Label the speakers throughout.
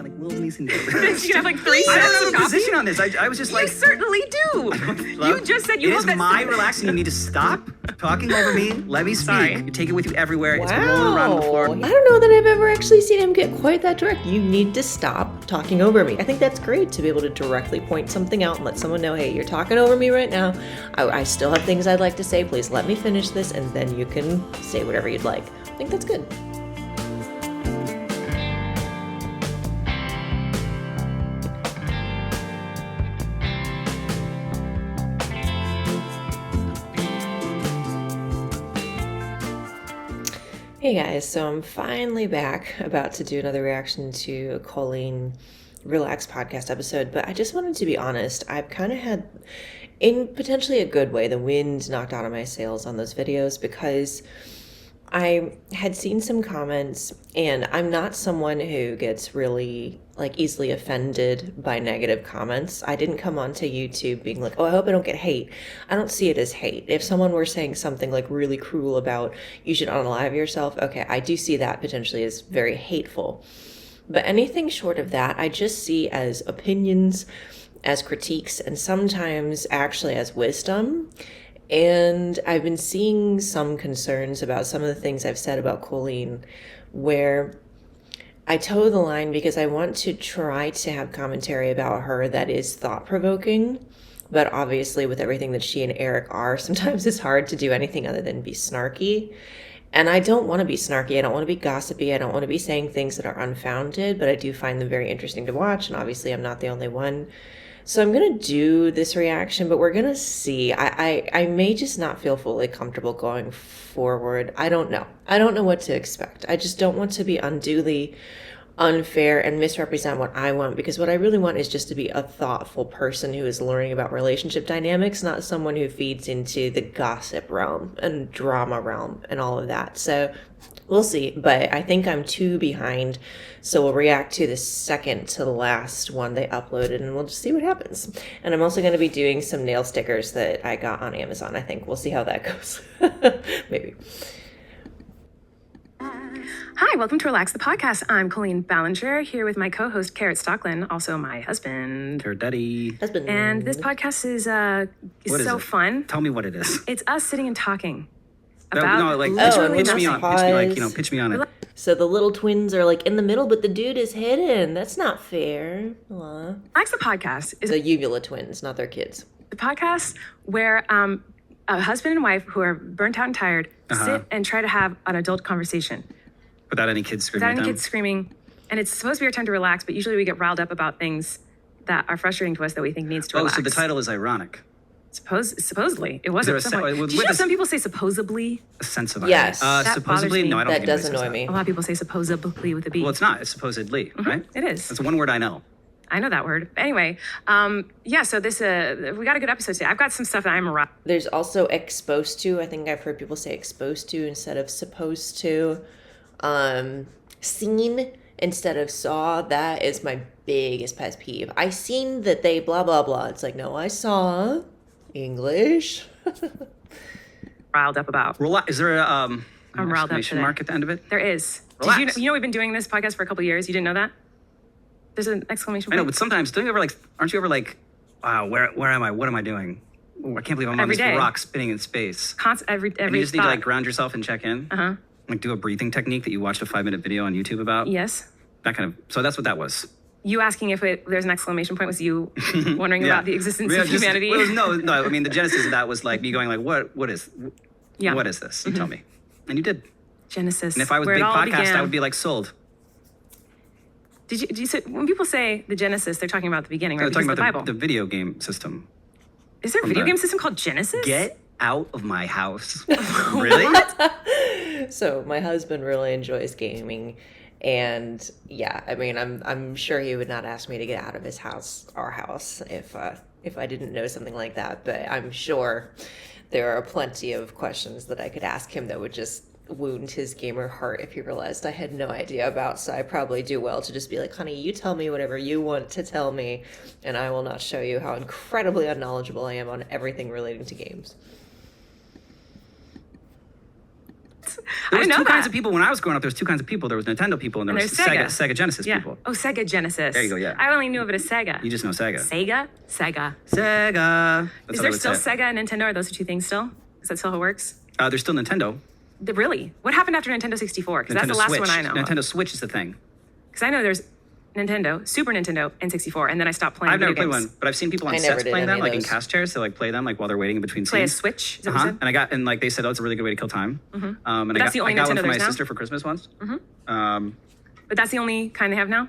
Speaker 1: like little mason jars.
Speaker 2: You have like 3
Speaker 1: I
Speaker 2: cents
Speaker 1: don't
Speaker 2: of
Speaker 1: have a
Speaker 2: coffee?
Speaker 1: position on this. I was just
Speaker 2: You
Speaker 1: like,
Speaker 2: certainly do. You just said you
Speaker 1: it
Speaker 2: hope
Speaker 1: is
Speaker 2: that
Speaker 1: my relaxing. You need to stop talking over me. Let me speak.
Speaker 2: Sorry.
Speaker 1: You take it with you everywhere.
Speaker 3: Wow.
Speaker 1: It's rolling around the floor.
Speaker 3: I don't know that I've ever actually seen him get quite that direct. You need to stop talking over me. I think that's great to be able to directly point something out and let someone know, hey, you're talking over me right now. I still have things I'd like to say. Please let me finish this, and then you can say whatever you'd like. I think that's good. Hey guys, so I'm finally back, about to do another reaction to a Colleen Relax podcast episode, but I just wanted to be honest. I've kind of had, in potentially a good way, the wind knocked out of my sails on those videos because I had seen some comments, and I'm not someone who gets really easily offended by negative comments. I didn't come onto YouTube being like, oh, I hope I don't get hate. I don't see it as hate. If someone were saying something like really cruel about you should unalive yourself, okay, I do see that potentially as very hateful. But anything short of that, I just see as opinions, as critiques, and sometimes actually as wisdom. And I've been seeing some concerns about some of the things I've said about Colleen, where I toe the line because I want to try to have commentary about her that is thought-provoking. But obviously with everything that she and Erik are, sometimes it's hard to do anything other than be snarky. And I don't want to be snarky. I don't want to be gossipy. I don't want to be saying things that are unfounded, but I do find them very interesting to watch. And obviously I'm not the only one. So I'm going to do this reaction, but we're going to see. I may just not feel fully comfortable going forward. I don't know. I don't know what to expect. I just don't want to be unduly unfair and misrepresent what I want, because what I really want is just to be a thoughtful person who is learning about relationship dynamics, not someone who feeds into the gossip realm and drama realm and all of that. So we'll see, but I think I'm 2 behind, so we'll react to the second to the last one they uploaded, and we'll just see what happens. And I'm also going to be doing some nail stickers that I got on Amazon, I think. We'll see how that goes. Maybe.
Speaker 2: Hi, welcome to Relax the Podcast. I'm Colleen Ballinger, here with my co-host, Carrot Stockland, also my husband.
Speaker 1: Her daddy.
Speaker 3: Husband.
Speaker 2: And this podcast is
Speaker 1: What is
Speaker 2: so
Speaker 1: it?
Speaker 2: fun.
Speaker 1: Tell me what it is.
Speaker 2: It's us sitting and talking
Speaker 1: No,
Speaker 2: about
Speaker 1: like
Speaker 2: literally
Speaker 1: pitch me
Speaker 2: nothing.
Speaker 1: on. Pitch me on it.
Speaker 3: So the little twins are in the middle, but the dude is hidden. That's not fair. Aw.
Speaker 2: Relax the Podcast is
Speaker 3: The uvula twins, not their kids.
Speaker 2: the podcast where a husband and wife who are burnt out and tired sit and try to have an adult conversation.
Speaker 1: Without any kids screaming
Speaker 2: Without
Speaker 1: at
Speaker 2: any
Speaker 1: them.
Speaker 2: kids screaming. And it's supposed to be our time to relax, but usually we get riled up about things that are frustrating to us that we think needs to relax.
Speaker 1: So the title is ironic.
Speaker 2: Supposedly. It was
Speaker 1: There
Speaker 2: at
Speaker 1: a
Speaker 2: some
Speaker 1: se-
Speaker 2: point.
Speaker 1: with
Speaker 2: Did you know
Speaker 1: a-
Speaker 2: some people say supposedly?
Speaker 1: A sense of
Speaker 3: Yes.
Speaker 1: irony.
Speaker 2: That
Speaker 1: Supposedly?
Speaker 2: bothers me.
Speaker 1: No, I don't
Speaker 3: That
Speaker 1: think
Speaker 3: does
Speaker 1: anybody
Speaker 3: annoy
Speaker 1: says
Speaker 3: me.
Speaker 2: A lot of people say supposedly with a B.
Speaker 1: Well, it's not. It's supposedly, right?
Speaker 2: It is.
Speaker 1: That's one word I know.
Speaker 2: I know that word. But anyway, so this we got a good episode today. I've got some stuff that I'm
Speaker 3: There's also exposed to. I think I've heard people say exposed to instead of supposed to. Seen instead of saw. That is my biggest pet peeve. I seen that they blah, blah, blah. It's like, no, I saw. English.
Speaker 2: riled up about.
Speaker 1: Is there an
Speaker 2: riled up
Speaker 1: exclamation
Speaker 2: today.
Speaker 1: mark at the end of it?
Speaker 2: There is.
Speaker 1: Relax.
Speaker 2: You know we've been doing this podcast for a couple of years. You didn't know that? There's an exclamation
Speaker 1: I
Speaker 2: point.
Speaker 1: know, but sometimes, aren't you ever like, wow, where am I? What am I doing? Oh, I can't believe I'm on
Speaker 2: Every
Speaker 1: this
Speaker 2: day.
Speaker 1: rock spinning in space.
Speaker 2: Every
Speaker 1: And you just need to
Speaker 2: thought.
Speaker 1: ground yourself and check in.
Speaker 2: Uh-huh.
Speaker 1: Do a breathing technique that you watched a 5-minute video on YouTube about.
Speaker 2: Yes.
Speaker 1: That kind of, so that's what that was.
Speaker 2: You asking if there's an exclamation point was you wondering
Speaker 1: Yeah.
Speaker 2: about the existence of
Speaker 1: Just-
Speaker 2: humanity?
Speaker 1: well, no. I mean, the genesis of that was like me going like, what is this? You tell me. And you did.
Speaker 2: Genesis.
Speaker 1: And if I was
Speaker 2: where
Speaker 1: big
Speaker 2: it all
Speaker 1: podcast,
Speaker 2: began.
Speaker 1: I would be like sold.
Speaker 2: Did you say, when people say the Genesis, they're talking about the beginning, right?
Speaker 1: We're talking
Speaker 2: Because
Speaker 1: about
Speaker 2: of the Bible.
Speaker 1: the video game system.
Speaker 2: Is there a
Speaker 1: from
Speaker 2: video
Speaker 1: the-
Speaker 2: game system called Genesis?
Speaker 1: Get out of my house. Really?
Speaker 3: So my husband really enjoys gaming, and yeah, I mean, I'm sure he would not ask me to get out of his house, our house, if I didn't know something like that. But I'm sure there are plenty of questions that I could ask him that would just wound his gamer heart if he realized I had no idea about. So I probably do well to just be like, honey, you tell me whatever you want to tell me, and I will not show you how incredibly unknowledgeable I am on everything relating to games.
Speaker 1: There was
Speaker 2: didn't know
Speaker 1: two kinds
Speaker 2: that.
Speaker 1: of people when I was growing up. There was two kinds of people. There was Nintendo people and there was
Speaker 2: there's Sega.
Speaker 1: Sega Genesis
Speaker 2: Yeah.
Speaker 1: people.
Speaker 2: Oh, Sega Genesis.
Speaker 1: There you go, yeah.
Speaker 2: I only knew of it as Sega.
Speaker 1: You just know Sega.
Speaker 2: Sega? Sega.
Speaker 1: Sega. That's
Speaker 2: Is
Speaker 1: how
Speaker 2: there
Speaker 1: they would
Speaker 2: still
Speaker 1: say it.
Speaker 2: Sega and Nintendo? Are those the two things still? Is that still how it works?
Speaker 1: There's still Nintendo.
Speaker 2: Really? What happened after Nintendo 64? Because that's the
Speaker 1: Nintendo
Speaker 2: last
Speaker 1: Switch.
Speaker 2: one I know.
Speaker 1: Nintendo Switch is the thing.
Speaker 2: Because I know there's Nintendo, Super Nintendo, and 64, and then I stopped playing
Speaker 1: I've never
Speaker 2: video
Speaker 1: played
Speaker 2: games.
Speaker 1: one, but I've seen people on
Speaker 3: I never
Speaker 1: sets
Speaker 3: did
Speaker 1: playing
Speaker 3: any
Speaker 1: them,
Speaker 3: of
Speaker 1: like in
Speaker 3: those.
Speaker 1: cast chairs. They like play them like while they're waiting in between
Speaker 2: Play a
Speaker 1: scenes.
Speaker 2: Switch? Is that what you said?
Speaker 1: And like they said, oh, it's a really good way to kill time. And
Speaker 2: that's the only
Speaker 1: I got one
Speaker 2: Nintendo
Speaker 1: for my
Speaker 2: there's now?
Speaker 1: sister for Christmas once.
Speaker 2: But that's the only kind they have now?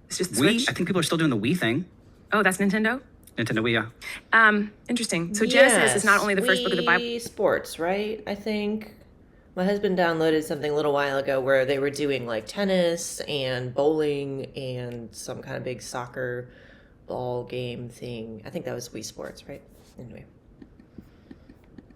Speaker 2: It's just the
Speaker 1: Wii.
Speaker 2: Switch?
Speaker 1: I think people are still doing the Wii thing.
Speaker 2: Oh, that's Nintendo?
Speaker 1: Nintendo Wii, yeah.
Speaker 2: Interesting. So Genesis is not only the first book of the Bible.
Speaker 3: Wii Sports, right? I think my husband downloaded something a little while ago where they were doing like tennis and bowling and some kind of big soccer ball game thing. I think that was Wii Sports, right? Anyway.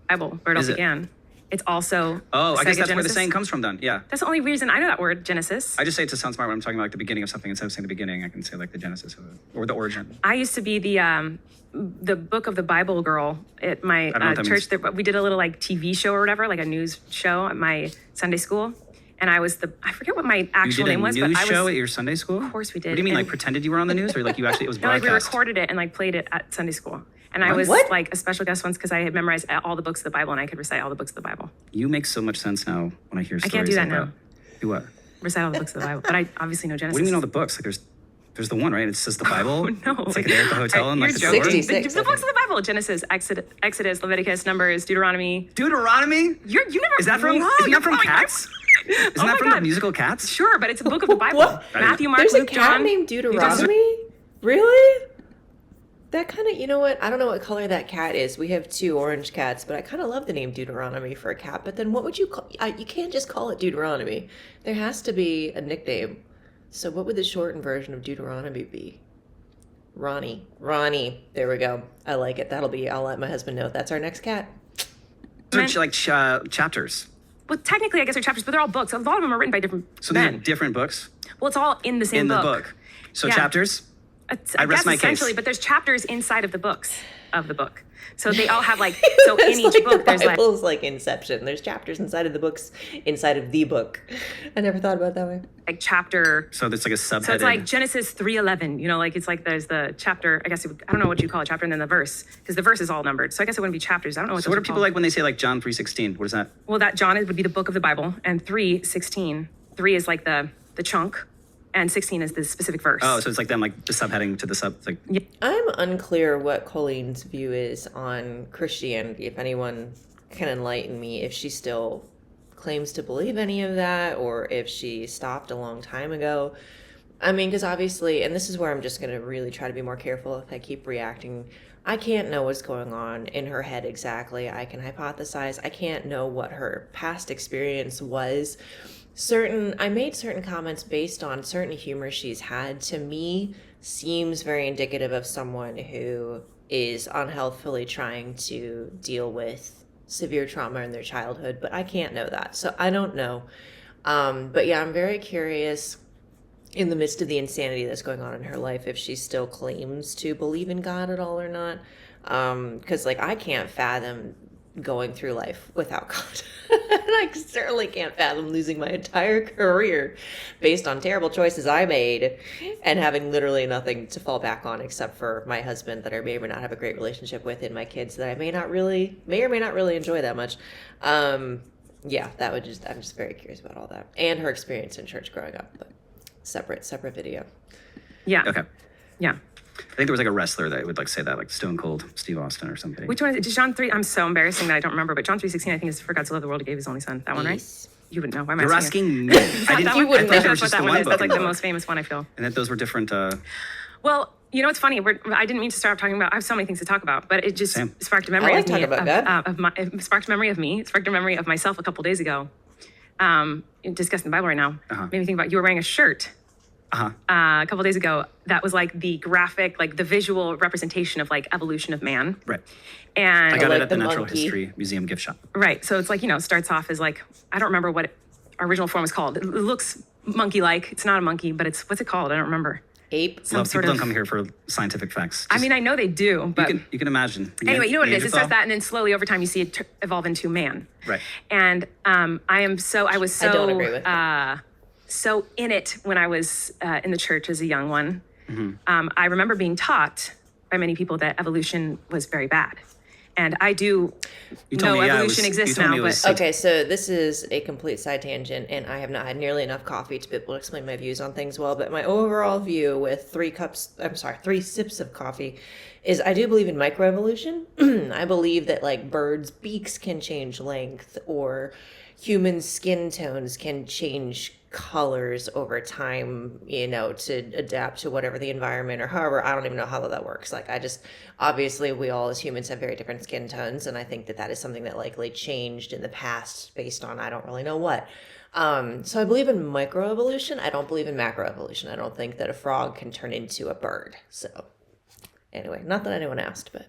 Speaker 2: Bible, where it all
Speaker 1: Is it?
Speaker 2: began. It's also
Speaker 1: Oh, I guess
Speaker 2: Sega
Speaker 1: that's where the
Speaker 2: Genesis.
Speaker 1: saying comes from then. Yeah.
Speaker 2: That's the only reason I know that word, Genesis.
Speaker 1: I just say it to sound smart when I'm talking about like the beginning of something. Instead of saying the beginning, I can say like the genesis of it or the origin.
Speaker 2: I used to be the book of the Bible girl at my
Speaker 1: don't know what that
Speaker 2: church.
Speaker 1: means.
Speaker 2: We did a little like TV show or whatever, like a news show at my Sunday school. And I was I forget what my
Speaker 1: You
Speaker 2: actual
Speaker 1: did a
Speaker 2: name was,
Speaker 1: news
Speaker 2: but I
Speaker 1: show
Speaker 2: was,
Speaker 1: at your Sunday school? Of
Speaker 2: course we did.
Speaker 1: What do you mean, like
Speaker 2: And-
Speaker 1: pretended you were on the news, or like you actually it was
Speaker 2: no, like
Speaker 1: broadcast?
Speaker 2: we recorded it and like played it at Sunday school. And I
Speaker 1: What?
Speaker 2: was
Speaker 3: What?
Speaker 2: like a special guest once because I had memorized all the books of the Bible and I could recite all the books of the Bible.
Speaker 1: You make so much sense now when I hear stories.
Speaker 2: can't do that
Speaker 1: like
Speaker 2: now.
Speaker 1: Do what?
Speaker 2: Recite all the books of the Bible. But I obviously know Genesis.
Speaker 1: What do you mean all the books? Like there's the one, right? It says the Bible.
Speaker 2: No.
Speaker 1: It's like there at the hotel and like the
Speaker 2: You're
Speaker 1: door.
Speaker 2: joking.
Speaker 3: 66,
Speaker 2: The
Speaker 3: I
Speaker 2: books of the Bible: Genesis, Exodus, Leviticus, Numbers, Deuteronomy.
Speaker 1: Deuteronomy?
Speaker 2: You never.
Speaker 1: Is that from?
Speaker 2: Whoa,
Speaker 1: Isn't
Speaker 2: you're
Speaker 1: that from
Speaker 2: probably-
Speaker 1: Cats? Isn't
Speaker 2: Oh
Speaker 1: that
Speaker 2: my
Speaker 1: from the
Speaker 2: God.
Speaker 1: musical Cats?
Speaker 2: Sure, but it's a book of the Bible.
Speaker 3: What?
Speaker 2: Matthew, Mark,
Speaker 3: There's
Speaker 2: Luke,
Speaker 3: a cat
Speaker 2: John.
Speaker 3: named Deuteronomy? Really? That kind of, you know what? I don't know what color that cat is. We have 2 orange cats, but I kind of love the name Deuteronomy for a cat. But then what would you call, you can't just call it Deuteronomy. There has to be a nickname. So what would the shortened version of Deuteronomy be? Ronnie. There we go. I like it. I'll let my husband know. That's our next cat.
Speaker 1: Those are like chapters.
Speaker 2: Well, technically, I guess they're chapters, but they're all books. A lot of them are written by different
Speaker 1: So these are
Speaker 2: men.
Speaker 1: different books
Speaker 2: Well, it's all in the same
Speaker 1: in the
Speaker 2: book.
Speaker 1: book. So
Speaker 2: Yeah.
Speaker 1: chapters.
Speaker 2: I
Speaker 1: rest
Speaker 2: guess
Speaker 1: my case.
Speaker 2: essentially, but there's chapters inside of the books of the book. So they all have like so in
Speaker 3: It's
Speaker 2: each
Speaker 3: like
Speaker 2: book
Speaker 3: the
Speaker 2: there's like
Speaker 3: Bible's like Inception. There's chapters inside of the books, inside of the book. I never thought about it that way.
Speaker 2: chapter.
Speaker 1: So there's like a subheaded.
Speaker 2: So it's like Genesis 3:11. You know, like it's like there's the chapter. I guess I don't know what you call a chapter, and then the verse because the verse is all numbered. So I guess it wouldn't be chapters. I don't know what.
Speaker 1: So
Speaker 2: those
Speaker 1: what are
Speaker 2: are
Speaker 1: people
Speaker 2: called.
Speaker 1: like when they say like John 3:16? What is that?
Speaker 2: Well, that John would be the book of the Bible, and 3:16. 3 is like the chunk, and 16 is the specific verse.
Speaker 1: Oh, so it's like them like the subheading to the sub. Like
Speaker 3: I'm unclear what Colleen's view is on Christianity. If anyone can enlighten me, if she still claims to believe any of that, or if she stopped a long time ago. I mean, because obviously, and this is where I'm just going to really try to be more careful if I keep reacting. I can't know what's going on in her head exactly. I can hypothesize. I can't know what her past experience was. I made certain comments based on certain humor she's had. To me, seems very indicative of someone who is unhealthfully trying to deal with severe trauma in their childhood, but I can't know that. So I don't know. But yeah, I'm very curious in the midst of the insanity that's going on in her life if she still claims to believe in God at all or not. Because like I can't fathom going through life without God. And I certainly can't fathom losing my entire career based on terrible choices I made and having literally nothing to fall back on except for my husband that I may or may not have a great relationship with and my kids that I may or may not really enjoy that much. Yeah, I'm just very curious about all that and her experience in church growing up, but separate video.
Speaker 2: Yeah.
Speaker 1: okay.
Speaker 2: Yeah.
Speaker 1: I think there was like a wrestler that would like say that, like Stone Cold Steve Austin or something.
Speaker 2: Which one is it? John 3? I'm so embarrassing that I don't remember, but John 3:16 I think is for God so loved the world he gave his only son. That one, right?
Speaker 3: Yes.
Speaker 2: You would know. Why am I
Speaker 1: You're
Speaker 2: asking
Speaker 1: asking me. I
Speaker 2: that
Speaker 1: didn't.
Speaker 2: one?
Speaker 3: You wouldn't
Speaker 1: I thought
Speaker 3: know.
Speaker 1: it was
Speaker 2: That's what
Speaker 1: just
Speaker 2: that
Speaker 1: the
Speaker 2: one
Speaker 1: one
Speaker 2: is.
Speaker 1: book.
Speaker 2: That's like the most famous one, I feel.
Speaker 1: And that those were different.
Speaker 2: Well, you know what's funny? I didn't mean to start talking about. I have so many things to talk about, but it just
Speaker 1: Same.
Speaker 2: sparked a memory
Speaker 3: I like
Speaker 2: of me.
Speaker 3: talking about
Speaker 2: It sparked a memory of me. It sparked a memory of myself a couple days ago. Discussing the Bible right now made me think about you were wearing a shirt a couple days ago that was like the graphic, like the visual representation of like evolution of man.
Speaker 1: Right.
Speaker 2: And
Speaker 1: I got
Speaker 3: like
Speaker 1: it at the
Speaker 3: the
Speaker 1: Natural
Speaker 3: monkey.
Speaker 1: History Museum gift shop.
Speaker 2: right, so it's like it starts off as like I don't remember what our original form was called. It looks monkey-like. It's not a monkey, but it's what's it called? I don't remember.
Speaker 3: Ape.
Speaker 1: People don't come here for scientific facts.
Speaker 2: I mean, I know they do, but
Speaker 1: you can imagine.
Speaker 2: Anyway, you know what it is. It starts that, and then slowly over time, you see it evolve into man.
Speaker 1: Right.
Speaker 2: And I was so
Speaker 3: I don't agree with that.
Speaker 2: So in it when I was in the church as a young one.
Speaker 1: Mm-hmm.
Speaker 2: I remember being taught by many people that evolution was very bad. And I do know evolution exists now. But
Speaker 3: okay, so this is a complete side tangent, and I have not had nearly enough coffee to be able to explain my views on things well. But my overall view with 3 sips of coffee is I do believe in microevolution. I believe that like birds' beaks can change length, or human skin tones can change colors over time, to adapt to whatever the environment, or however, I don't even know how that works. Like, obviously we all as humans have very different skin tones, and I think that is something that likely changed in the past based on I don't really know what. So I believe in microevolution. I don't believe in macroevolution. I don't think that a frog can turn into a bird. So anyway, not that anyone asked, but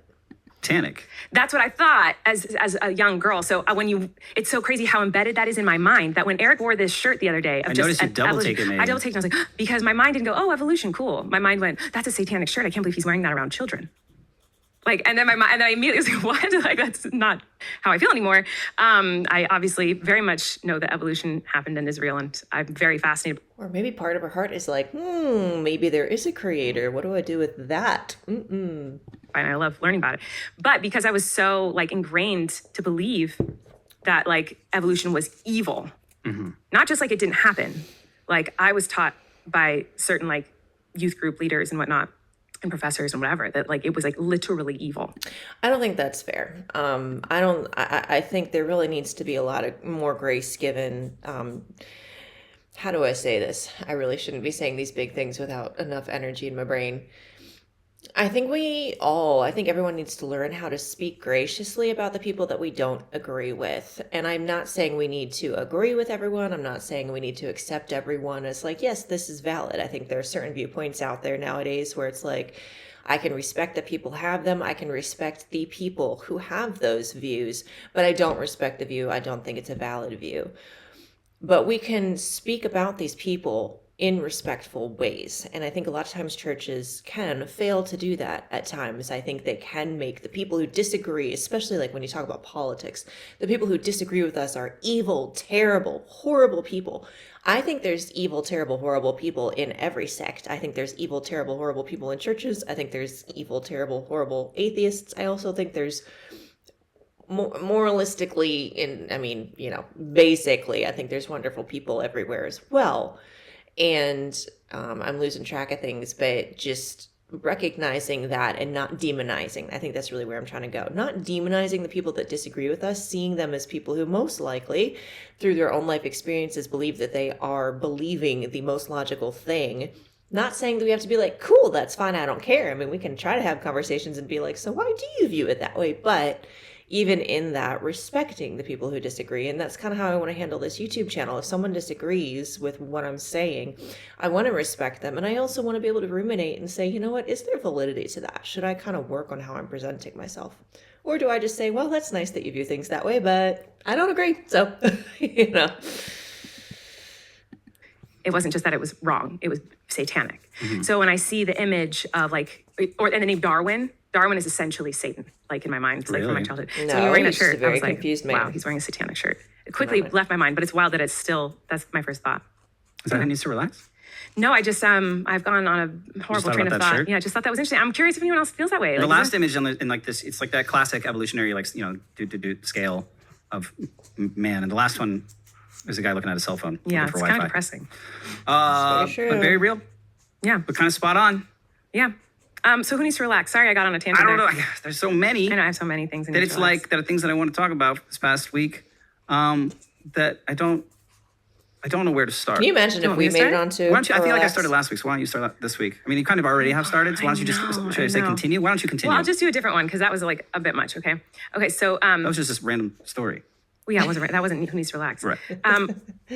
Speaker 1: Titanic.
Speaker 2: That's what I thought as a young girl. So it's so crazy how embedded that is in my mind that when Erik wore this shirt the other day,
Speaker 1: I noticed you double-taken it.
Speaker 2: I double-taken. I was like, because my mind didn't go, oh, evolution, cool. My mind went, that's a satanic shirt. I can't believe he's wearing that around children. Like, and then I immediately was like, what? Like, that's not how I feel anymore. I obviously very much know that evolution happened and is real, and I'm very fascinated.
Speaker 3: Or maybe part of her heart is like, maybe there is a creator. What do I do with that?
Speaker 2: And I love learning about it. But because I was so like ingrained to believe that like evolution was evil, not just like it didn't happen. Like I was taught by certain like youth group leaders and whatnot, and professors and whatever, that like it was like literally evil.
Speaker 3: I don't think that's fair. I think there really needs to be a lot of more grace given. How do I say this? I really shouldn't be saying these big things without enough energy in my brain. I think everyone needs to learn how to speak graciously about the people that we don't agree with. And I'm not saying we need to agree with everyone. I'm not saying we need to accept everyone as like, yes, this is valid. I think there are certain viewpoints out there nowadays where it's like, I can respect that people have them. I can respect the people who have those views, but I don't respect the view. I don't think it's a valid view. But we can speak about these people in respectful ways. And I think a lot of times churches can fail to do that at times. I think they can make the people who disagree, especially like when you talk about politics, the people who disagree with us are evil, terrible, horrible people. I think there's evil, terrible, horrible people in every sect. I think there's evil, terrible, horrible people in churches. I think there's evil, terrible, horrible atheists. I also think there's moralistically, basically, I think there's wonderful people everywhere as well. And I'm losing track of things, but just recognizing that and not demonizing. I think that's really where I'm trying to go. Not demonizing the people that disagree with us, seeing them as people who most likely, through their own life experiences, believe that they are believing the most logical thing. Not saying that we have to be like, cool, that's fine, I don't care. I mean, we can try to have conversations and be like, so why do you view it that way? But even in that, respecting the people who disagree. And that's kind of how I want to handle this YouTube channel. If someone disagrees with what I'm saying, I want to respect them. And I also want to be able to ruminate and say, you know what, is there validity to that? Should I kind of work on how I'm presenting myself? Or do I just say, well, that's nice that you view things that way, but I don't agree. So,
Speaker 2: It wasn't just that it was wrong. It was satanic. So when I see the image of like, and the name Darwin is essentially Satan, like in my mind, like from my childhood.
Speaker 3: No,
Speaker 2: so when you're wearing that shirt, I was like,
Speaker 3: confused man.
Speaker 2: wow, he's wearing a satanic shirt. It quickly left my mind, but it's wild that it's still, that's my first thought.
Speaker 1: Is that who needs to relax?
Speaker 2: No, I just, I've gone on a horrible train of thought. Yeah, I just thought that was interesting. I'm curious if anyone else feels that way.
Speaker 1: The last image in like this, it's like that classic evolutionary, like, scale of man. And the last one is a guy looking at a cell phone.
Speaker 2: Yeah, it's
Speaker 1: Wi-Fi.
Speaker 2: kind of depressing.
Speaker 1: But very real.
Speaker 2: Yeah.
Speaker 1: But kind of spot on.
Speaker 2: Yeah. So who needs to relax? Sorry, I got on a tangent.
Speaker 1: I don't know. There's so many.
Speaker 2: I know I have so many things.
Speaker 1: That it's like that are things that I want to talk about this past week. That I don't know where to start.
Speaker 3: Can you imagine if we made it onto?
Speaker 1: Why don't you? I feel like I started last week, so why don't you start this week? I mean, you kind of already have started, so why don't you just? Should I say continue? Why don't you continue?
Speaker 2: Well, I'll just do a different one because that was like a bit much. Okay. So
Speaker 1: that was just this random story.
Speaker 2: Well, yeah, that wasn't who needs to relax.
Speaker 1: Right.
Speaker 2: Well,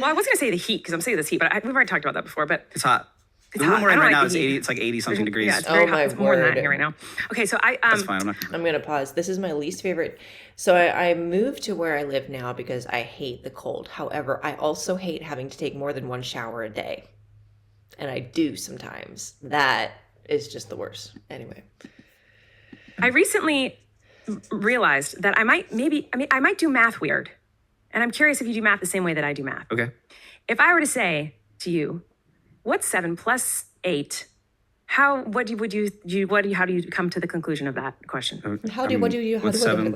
Speaker 2: I was gonna say the heat because I'm saying this heat, but we've already talked about that before. But
Speaker 1: it's hot.
Speaker 2: It's
Speaker 1: the room
Speaker 2: hot.
Speaker 1: we're in right now is 80. It's like 80 something degrees.
Speaker 2: Yeah, it's very hot. It's more than that here right now. Okay, so
Speaker 1: That's fine.
Speaker 3: I'm gonna pause. This is my least favorite. So I moved to where I live now because I hate the cold. However, I also hate having to take more than one shower a day. and I do sometimes. That is just the worst. Anyway.
Speaker 2: I recently realized that I might do math weird. And I'm curious if you do math the same way that I do math.
Speaker 1: Okay.
Speaker 2: If I were to say to you, what's 7 plus 8? How do you come to the conclusion of that question?
Speaker 1: What's 7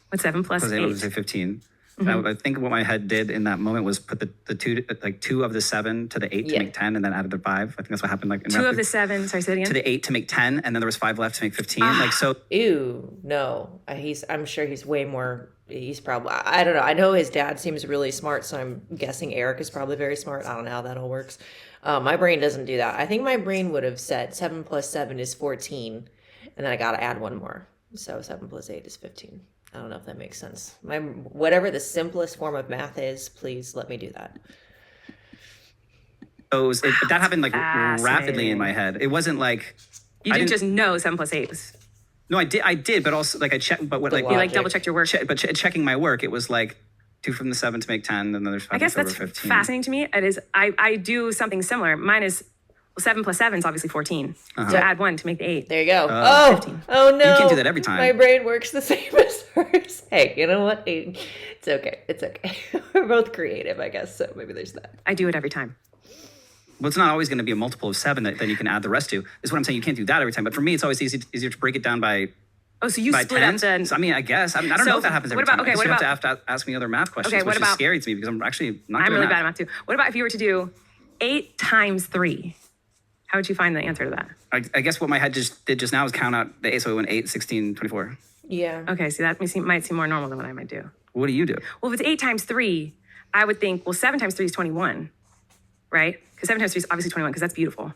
Speaker 2: What's 7 plus 8?
Speaker 1: I would say 15. I think what my head did in that moment was put the two of the 7 to the 8 to make 10, and then added the 5. I think that's what happened. Like in
Speaker 2: 2 of the 7. Sorry, say it again.
Speaker 1: To the 8 to make 10, and then there was 5 left to make 15. Like so.
Speaker 3: Ew, no. I'm sure he's way more. He's probably. I don't know. I know his dad seems really smart, so I'm guessing Erik is probably very smart. I don't know how that all works. My brain doesn't do that. I think my brain would have said 7 plus 7 is 14, and then I got to add one more. So 7 plus 8 is 15. I don't know if that makes sense. Whatever the simplest form of math is, please let me do that.
Speaker 1: So that happened like rapidly in my head. It wasn't like
Speaker 2: you didn't just know 7 plus 8 was.
Speaker 1: No, I did, but also like I checked. But what
Speaker 2: you like double checked your work.
Speaker 1: Checking my work, it was like 2 from the 7 to make 10, and then there's 5
Speaker 2: I guess that's
Speaker 1: 15.
Speaker 2: fascinating to me. It is. I do something similar. Mine is 7 plus 7 is obviously 14. So add 1 to make the 8.
Speaker 3: There you go. Oh
Speaker 2: 15.
Speaker 3: Oh no!
Speaker 1: You can't do that every time.
Speaker 3: My brain works the same as hers. Hey, you know what? It's okay. It's okay. We're both creative, I guess. So maybe there's that.
Speaker 2: I do it every time.
Speaker 1: Well, it's not always going to be a multiple of 7 that then you can add the rest to. Is what I'm saying. You can't do that every time. But for me, it's always easier to break it down by.
Speaker 2: Oh, so you
Speaker 1: by
Speaker 2: split
Speaker 1: 10.
Speaker 2: up the.
Speaker 1: So, I mean, I guess. I don't know if that happens every time. You have to ask me other math questions, which is scary to me because I'm actually not good
Speaker 2: I'm really
Speaker 1: at
Speaker 2: bad at math too. What about if you were to do 8 times 3? How would you find the answer to that?
Speaker 1: I guess what my head just did just now is count out the 8, so it went 8, 16, 24.
Speaker 3: Yeah.
Speaker 2: Okay, so that might seem more normal than what I might do.
Speaker 1: What do you do?
Speaker 2: Well, if it's 8 times 3, I would think, well, 7 times 3 is 21, right? Because 7 times 3 is obviously 21 because that's beautiful.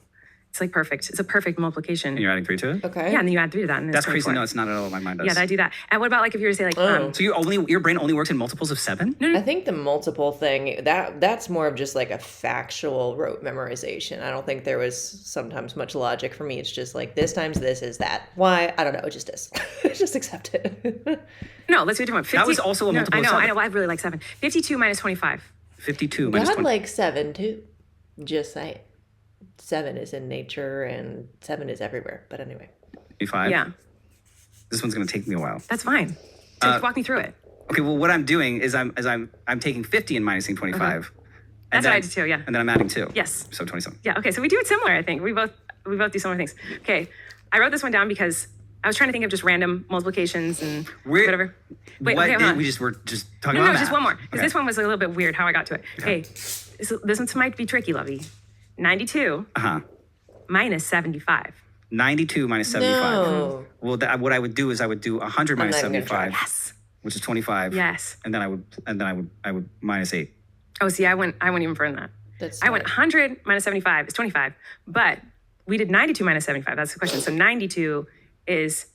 Speaker 2: It's like perfect. It's a perfect multiplication.
Speaker 1: And you're adding 3 to it?
Speaker 3: Okay.
Speaker 2: Yeah, and then you add 3 to that. And
Speaker 1: that's
Speaker 2: 24.
Speaker 1: crazy. No, it's not at all what my mind does.
Speaker 2: Yeah, I do that. And what about like if you were to say like,
Speaker 1: so your brain only works in multiples of 7?
Speaker 3: I think the multiple thing, that's more of just like a factual rote memorization. I don't think there was sometimes much logic for me. It's just like this times this is that. Why? I don't know. It just is. Just accept it.
Speaker 2: no, let's do a different one.
Speaker 1: That was also a multiple of 7.
Speaker 2: I know. I really like 7. 52 minus 25.
Speaker 1: 52 minus 20.
Speaker 3: God likes 7 too. Just saying. 7 is in nature and 7 is everywhere. But anyway.
Speaker 1: 25?
Speaker 2: Yeah.
Speaker 1: This one's going to take me a while.
Speaker 2: That's fine. So walk me through it.
Speaker 1: Okay, well, what I'm doing is I'm taking 50 and minusing 25.
Speaker 2: That's what I do too, yeah.
Speaker 1: And then I'm adding 2.
Speaker 2: Yes.
Speaker 1: So 27.
Speaker 2: Yeah, okay, so we do it similar, I think. We both do similar things. Okay, I wrote this one down because I was trying to think of just random multiplications and whatever. Wait, okay, hold on.
Speaker 1: We're just talking about
Speaker 2: No,
Speaker 1: math.
Speaker 2: just one more. Because this one was a little bit weird how I got to it. Okay, this one might be tricky, Lovey. 92 minus 75.
Speaker 1: 92 minus 75.
Speaker 3: No.
Speaker 1: Well, what I would do is I would do 100 minus 75.
Speaker 2: Yes.
Speaker 1: Which is 25.
Speaker 2: Yes.
Speaker 1: And then I would minus 8.
Speaker 2: Oh, see, I went even further than that. I went 100 minus 75 is 25. But we did 92 minus 75. That's the question. So 92 is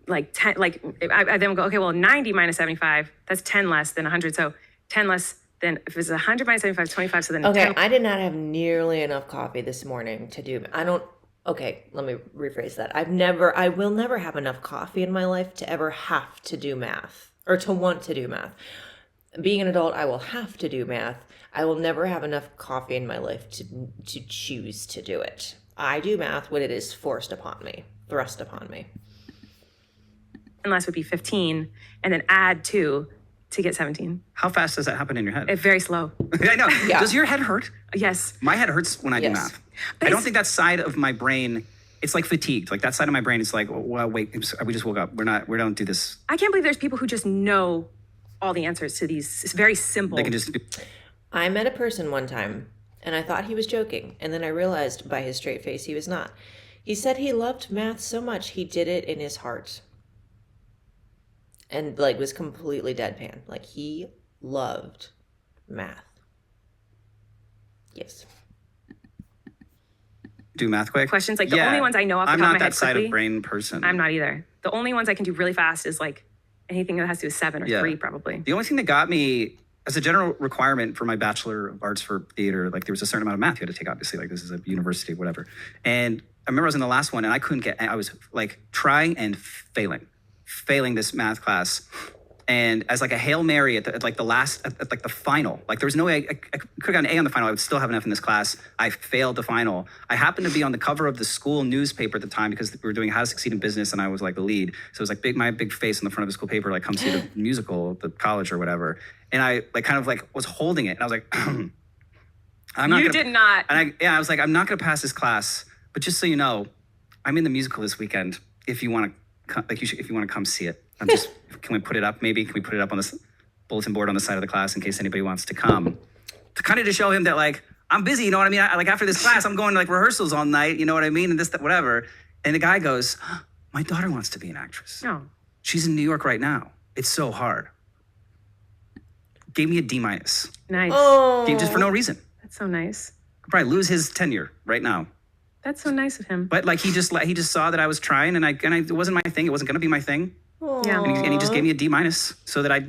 Speaker 2: like 10. Like I then go, okay, well, 90 minus 75, that's 10 less than 100. So 10 less than, if it's 100 minus 75, 25. So then
Speaker 3: okay,
Speaker 2: 10.
Speaker 3: I did not have nearly enough coffee this morning to do. Okay, let me rephrase that. I will never have enough coffee in my life to ever have to do math or to want to do math. Being an adult, I will have to do math. I will never have enough coffee in my life to choose to do it. I do math when it is thrust upon me.
Speaker 2: Unless would be 15 and then add 2 to get 17.
Speaker 1: How fast does that happen in your head?
Speaker 2: It's very slow.
Speaker 1: I know.
Speaker 3: Yeah.
Speaker 1: Does your head hurt?
Speaker 2: Yes.
Speaker 1: My head hurts when I do math.
Speaker 2: But
Speaker 1: I don't think that side of my brain, it's like fatigued. Like that side of my brain is like, well, wait, we just woke up. We don't do this.
Speaker 2: I can't believe there's people who just know all the answers to these very simple.
Speaker 1: They can just do.
Speaker 3: I met a person one time and I thought he was joking. And then I realized by his straight face he was not. He said he loved math so much he did it in his heart. And like was completely deadpan. Like he loved math. Yes.
Speaker 1: Do math quick?
Speaker 2: Questions like the only ones I know off the top of my head
Speaker 1: I'm not that side
Speaker 2: quickly,
Speaker 1: of brain person.
Speaker 2: I'm not either. The only ones I can do really fast is like anything that has to do with 7 or 3 probably.
Speaker 1: The only thing that got me as a general requirement for my Bachelor of Arts for theater, like there was a certain amount of math you had to take, obviously, like this is a university, whatever. And I remember I was in the last one and I was like trying and failing this math class. And as like a Hail Mary at like the last, at like the final, like there was no way, I could have gotten an A on the final. I would still have enough in this class. I failed the final. I happened to be on the cover of the school newspaper at the time because we were doing How to Succeed in Business and I was like the lead. So it was like my big face on the front of the school paper, like come see the musical at the college or whatever. And I like kind of like was holding it and I was like, I'm not
Speaker 2: You
Speaker 1: gonna,
Speaker 2: did not.
Speaker 1: And I was like, I'm not gonna pass this class, but just so you know, I'm in the musical this weekend. If you want to, like, if you want to come see it, I'm just. Can we put it up? Maybe can we put it up on this bulletin board on the side of the class in case anybody wants to come, to kind of to show him that like I'm busy. You know what I mean? Like after this class, I'm going to like rehearsals all night. You know what I mean? And this, that, whatever. And the guy goes, "My daughter wants to be an actress.
Speaker 2: No.
Speaker 1: She's in New York right now. It's so hard." Gave me a D-.
Speaker 2: Nice.
Speaker 3: Oh.
Speaker 1: Just for no reason.
Speaker 2: That's so nice.
Speaker 1: Could probably lose his tenure right now.
Speaker 2: That's so nice of him.
Speaker 1: But like he just saw that I was trying, and it wasn't my thing. It wasn't going to be my thing.
Speaker 2: Yeah.
Speaker 1: And he just gave me a D- so that I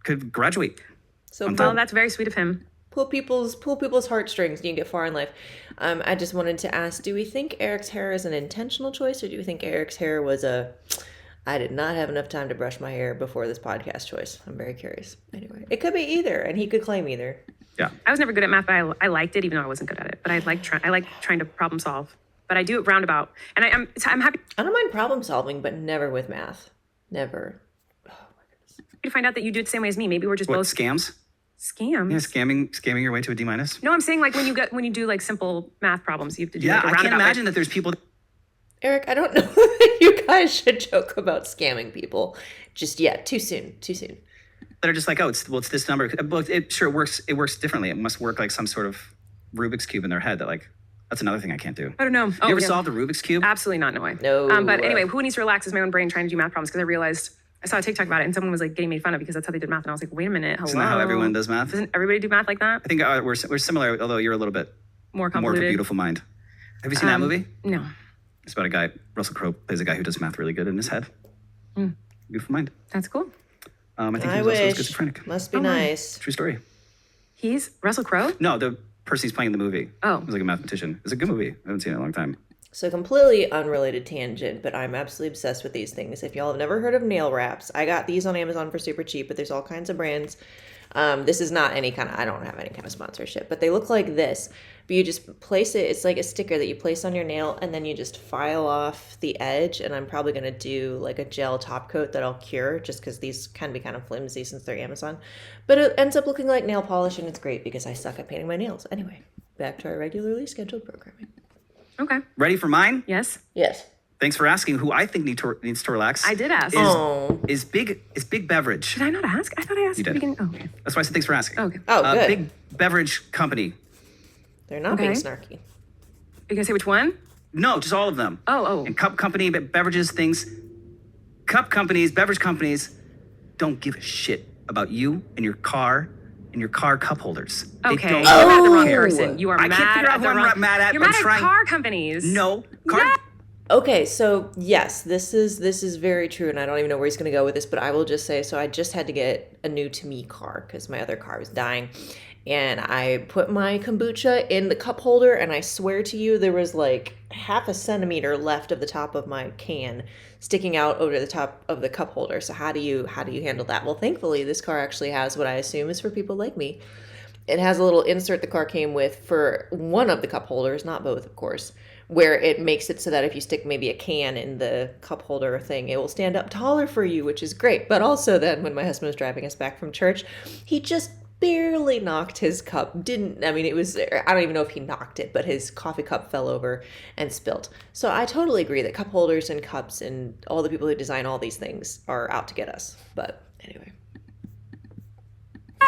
Speaker 1: could graduate.
Speaker 3: So
Speaker 2: Well, that's very sweet of him.
Speaker 3: pull people's heartstrings and you get far in life. I just wanted to ask, do we think Erik's hair is an intentional choice, or do we think Erik's hair was I did not have enough time to brush my hair before this podcast choice? I'm very curious. Anyway, it could be either, and he could claim either.
Speaker 1: Yeah.
Speaker 2: I was never good at math, but I liked it, even though I wasn't good at it. But I like trying to problem solve. But I do it roundabout, and I'm happy
Speaker 3: I don't mind problem solving, but never with math. Never.
Speaker 2: to find out that you do it the same way as me. Maybe we're just
Speaker 1: What,
Speaker 2: both
Speaker 1: scams?
Speaker 2: scams.
Speaker 1: Yeah, scamming your way to a D-.
Speaker 2: No, I'm saying like when you do like simple math problems, you have to do
Speaker 1: Yeah,
Speaker 2: like a
Speaker 1: I can't
Speaker 2: roundabout
Speaker 1: imagine that there's people.
Speaker 3: Erik, I don't know that you guys should joke about scamming people just yet. Too soon.
Speaker 1: That are just like, it's this number. Well, it works. It works differently. It must work like some sort of Rubik's Cube in their head. That like, that's another thing I can't do.
Speaker 2: I don't know.
Speaker 1: You ever solved the Rubik's Cube?
Speaker 2: Absolutely not. No way.
Speaker 3: No.
Speaker 2: But anyway, who needs to relax is my own brain trying to do math problems because I realized I saw a TikTok about it and someone was like getting made fun of because that's how they did math and I was like, wait a minute, hello.
Speaker 1: Isn't that how everyone does math?
Speaker 2: Doesn't everybody do math like that?
Speaker 1: I think we're similar, although you're a little bit
Speaker 2: More
Speaker 1: more of a
Speaker 2: convoluted.
Speaker 1: beautiful mind. Have you seen that movie?
Speaker 2: No.
Speaker 1: It's about a guy. Russell Crowe plays a guy who does math really good in his head. Beautiful mind.
Speaker 2: That's cool.
Speaker 1: I think
Speaker 3: I
Speaker 1: he was also
Speaker 3: wish.
Speaker 1: schizophrenic.
Speaker 3: Must be nice.
Speaker 1: True story.
Speaker 2: He's Russell Crowe?
Speaker 1: No, the person he's playing in the movie.
Speaker 2: Oh.
Speaker 1: He was like a mathematician. It's a good movie. I haven't seen it in a long time.
Speaker 3: So completely unrelated tangent, but I'm absolutely obsessed with these things. If y'all have never heard of nail wraps, I got these on Amazon for super cheap, but there's all kinds of brands. This is not any kind of, I don't have any kind of sponsorship, but they look like this. But you just place it, it's like a sticker that you place on your nail, and then you just file off the edge. And I'm probably going to do like a gel top coat that I'll cure, just because these can be kind of flimsy since they're Amazon. But it ends up looking like nail polish, and it's great because I suck at painting my nails. Anyway, back to our regularly scheduled programming.
Speaker 2: Okay.
Speaker 1: Ready for mine?
Speaker 2: Yes.
Speaker 3: Yes.
Speaker 1: Thanks for asking. Who I think needs to relax.
Speaker 2: I did ask.
Speaker 1: Is big beverage.
Speaker 2: Did I not ask? I thought I asked
Speaker 1: You
Speaker 2: at the
Speaker 1: did.
Speaker 2: beginning. Oh, okay.
Speaker 1: That's why I said thanks for asking.
Speaker 2: Oh, okay.
Speaker 3: Oh, good.
Speaker 1: Big beverage company.
Speaker 3: They're not being snarky.
Speaker 2: Are you gonna say which one?
Speaker 1: No, just all of them.
Speaker 2: Oh.
Speaker 1: And cup company, beverages, things. Cup companies, beverage companies don't give a shit about you and your car cup holders.
Speaker 2: Okay.
Speaker 1: They
Speaker 2: You're
Speaker 1: don't
Speaker 2: mad at the wrong
Speaker 3: Oh.
Speaker 2: person. You are
Speaker 1: I
Speaker 2: mad
Speaker 1: can't figure
Speaker 2: at
Speaker 1: out who
Speaker 2: the
Speaker 1: I'm
Speaker 2: wrong.
Speaker 1: mad at.
Speaker 2: You're
Speaker 1: I'm
Speaker 2: mad at
Speaker 1: trying-
Speaker 2: car companies.
Speaker 1: No. Car.
Speaker 2: Yeah.
Speaker 3: Okay, so yes, this is very true, and I don't even know where he's going to go with this, but I will just say, so I just had to get a new to me car because my other car was dying, and I put my kombucha in the cup holder, and I swear to you, there was like half a centimeter left of the top of my can sticking out over the top of the cup holder. So how do you handle that? Well, thankfully, this car actually has what I assume is for people like me. It has a little insert the car came with for one of the cup holders, not both, of course, where it makes it so that if you stick maybe a can in the cup holder thing, it will stand up taller for you, which is great. But also then when my husband was driving us back from church, he just barely knocked his cup. I don't even know if he knocked it, but his coffee cup fell over and spilt. So I totally agree that cup holders and cups and all the people who design all these things are out to get us. But anyway.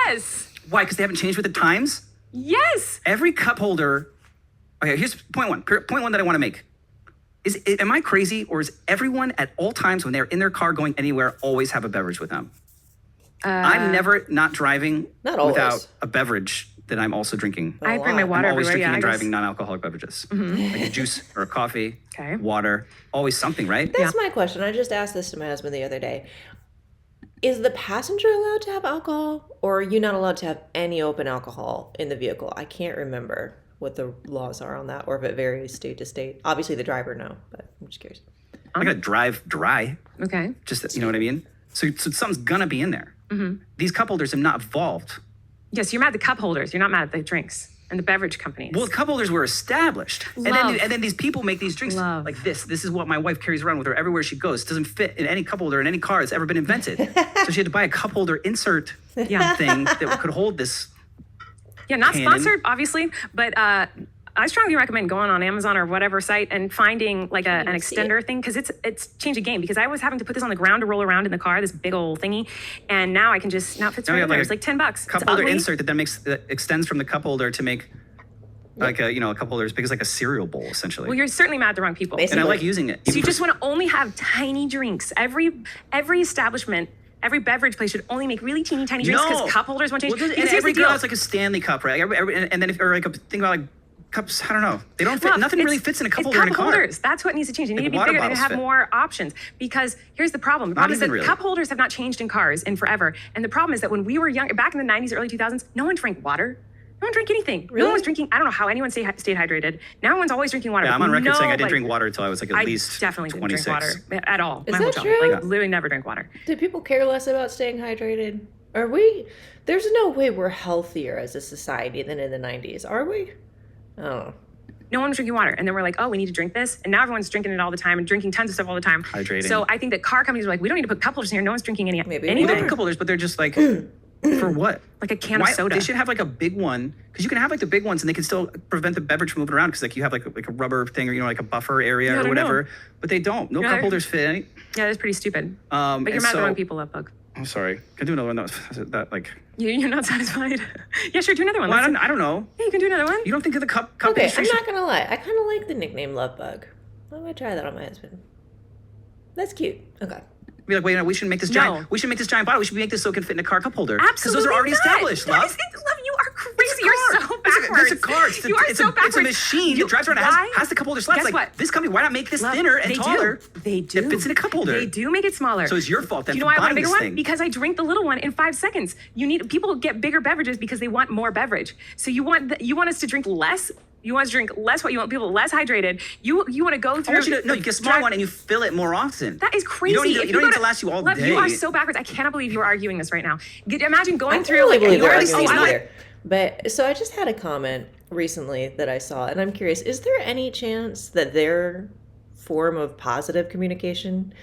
Speaker 2: Yes.
Speaker 1: Why? Because they haven't changed with the times?
Speaker 2: Yes.
Speaker 1: Every cup holder. Okay, here's point one. Point one that I want to make. Am I crazy, or is everyone at all times when they're in their car going anywhere always have a beverage with them? I'm never not driving
Speaker 3: Not always.
Speaker 1: without a beverage that I'm also drinking.
Speaker 2: I bring my water
Speaker 1: I'm always
Speaker 2: everywhere.
Speaker 1: drinking
Speaker 2: Yeah,
Speaker 1: and
Speaker 2: I guess.
Speaker 1: driving non-alcoholic beverages, like a juice or a coffee,
Speaker 2: Okay.
Speaker 1: water, always something, right?
Speaker 3: That's my question. I just asked this to my husband the other day. Is the passenger allowed to have alcohol, or are you not allowed to have any open alcohol in the vehicle? I can't remember what the laws are on that, or if it varies state to state. Obviously, the driver, no, but I'm just curious.
Speaker 1: I gotta drive dry.
Speaker 2: Okay.
Speaker 1: Just, you know what I mean? So something's gonna be in there. These cup holders have not evolved.
Speaker 2: Yes, you're mad at the cup holders. You're not mad at the drinks and the beverage companies.
Speaker 1: Well, the cup holders were established. And then these people make these drinks like this. This is what my wife carries around with her everywhere she goes. It doesn't fit in any cup holder in any car that's ever been invented. So she had to buy a cup holder insert thing that could hold this.
Speaker 2: Yeah, not
Speaker 1: cannon.
Speaker 2: Sponsored, obviously, but I strongly recommend going on Amazon or whatever site and finding like an extender thing, because it's changed the game. Because I was having to put this on the ground to roll around in the car, this big old thingy, and now I can just it fits right in there. It's like $10.
Speaker 1: Cup holder insert that extends from the cup holder to make like a cup holder as big as like a cereal bowl, essentially.
Speaker 2: Well, you're certainly mad at the wrong people.
Speaker 3: Basically.
Speaker 1: And I like using it.
Speaker 2: So you just want to only have tiny drinks. Every establishment. Every beverage place should only make really teeny tiny drinks because cup holders won't change.
Speaker 1: Well, and every girl has like a Stanley cup, right? And then think about like cups. I don't know. They don't fit. Nothing really fits in a cup holder in a car.
Speaker 2: Holders. That's what needs to change. They need to be bigger. They need to have more options. Because here's the problem. The problem is that cup holders have not changed in cars in forever. And the problem is that when we were young, back in the 90s, early 2000s, no one drank water. No one drank anything.
Speaker 3: Really?
Speaker 2: No one was drinking. I don't know how anyone stayed hydrated. Now everyone's always drinking water.
Speaker 1: Yeah, I'm on record saying I didn't drink water until I was like at least 26.
Speaker 2: I definitely didn't drink water at all.
Speaker 3: Is that true?
Speaker 2: Like literally never drank water.
Speaker 3: Do people care less about staying hydrated? There's no way we're healthier as a society than in the 90s, are we? Oh.
Speaker 2: No one was drinking water. And then we're like, oh, we need to drink this. And now everyone's drinking it all the time and drinking tons of stuff all the time.
Speaker 1: Hydrating.
Speaker 2: So I think that car companies are like, we don't need to put cup holders in here. No one's drinking anything.
Speaker 1: Well, they have cup holders, but they're just like, for what?
Speaker 2: Like a can of soda.
Speaker 1: They should have like a big one, because you can have like the big ones and they can still prevent the beverage from moving around, because like you have like a rubber thing, or like a buffer area or whatever. But they don't. No cup holders fit any.
Speaker 2: Yeah, that's pretty stupid. But you're mad at the wrong people, Love Bug.
Speaker 1: I'm sorry. Can I do another one that like...
Speaker 2: You're not satisfied? Yeah, sure, do another one.
Speaker 1: Well, I don't know.
Speaker 2: Yeah, you can do another one.
Speaker 1: You don't think of the cup
Speaker 3: Okay,
Speaker 1: industry?
Speaker 3: I'm not going to lie. I kind of like the nickname Love Bug. I might try that on my husband. That's cute. Okay.
Speaker 1: Be like, wait, no, we shouldn't make this giant. We should make this giant bottle. We should make this so it can fit in a car cup holder.
Speaker 2: Absolutely.
Speaker 1: Because those are already established, love.
Speaker 2: Love, you are crazy. You're so backwards.
Speaker 1: It's a car.
Speaker 2: You are so backwards.
Speaker 1: It's a machine that drives around and has the cup holder slots.
Speaker 2: Guess what?
Speaker 1: This company, why not make this thinner and taller?
Speaker 2: They do.
Speaker 1: It fits in a cup holder.
Speaker 2: They do make it smaller.
Speaker 1: So it's your fault then.
Speaker 2: You know why I want a bigger one? Because I drink the little one in 5 seconds. People get bigger beverages because they want more beverage. So you want us to drink less. You want us to drink less. What you want people less hydrated. You want to go through.
Speaker 1: You get a small one and you fill it more often.
Speaker 2: That is crazy.
Speaker 1: You don't need to last you all day.
Speaker 2: You are so backwards. I cannot believe you are arguing this right now. Imagine going through.
Speaker 3: I totally believe they're arguing either. But so I just had a comment recently that I saw, and I'm curious: is there any chance that their form of positive communication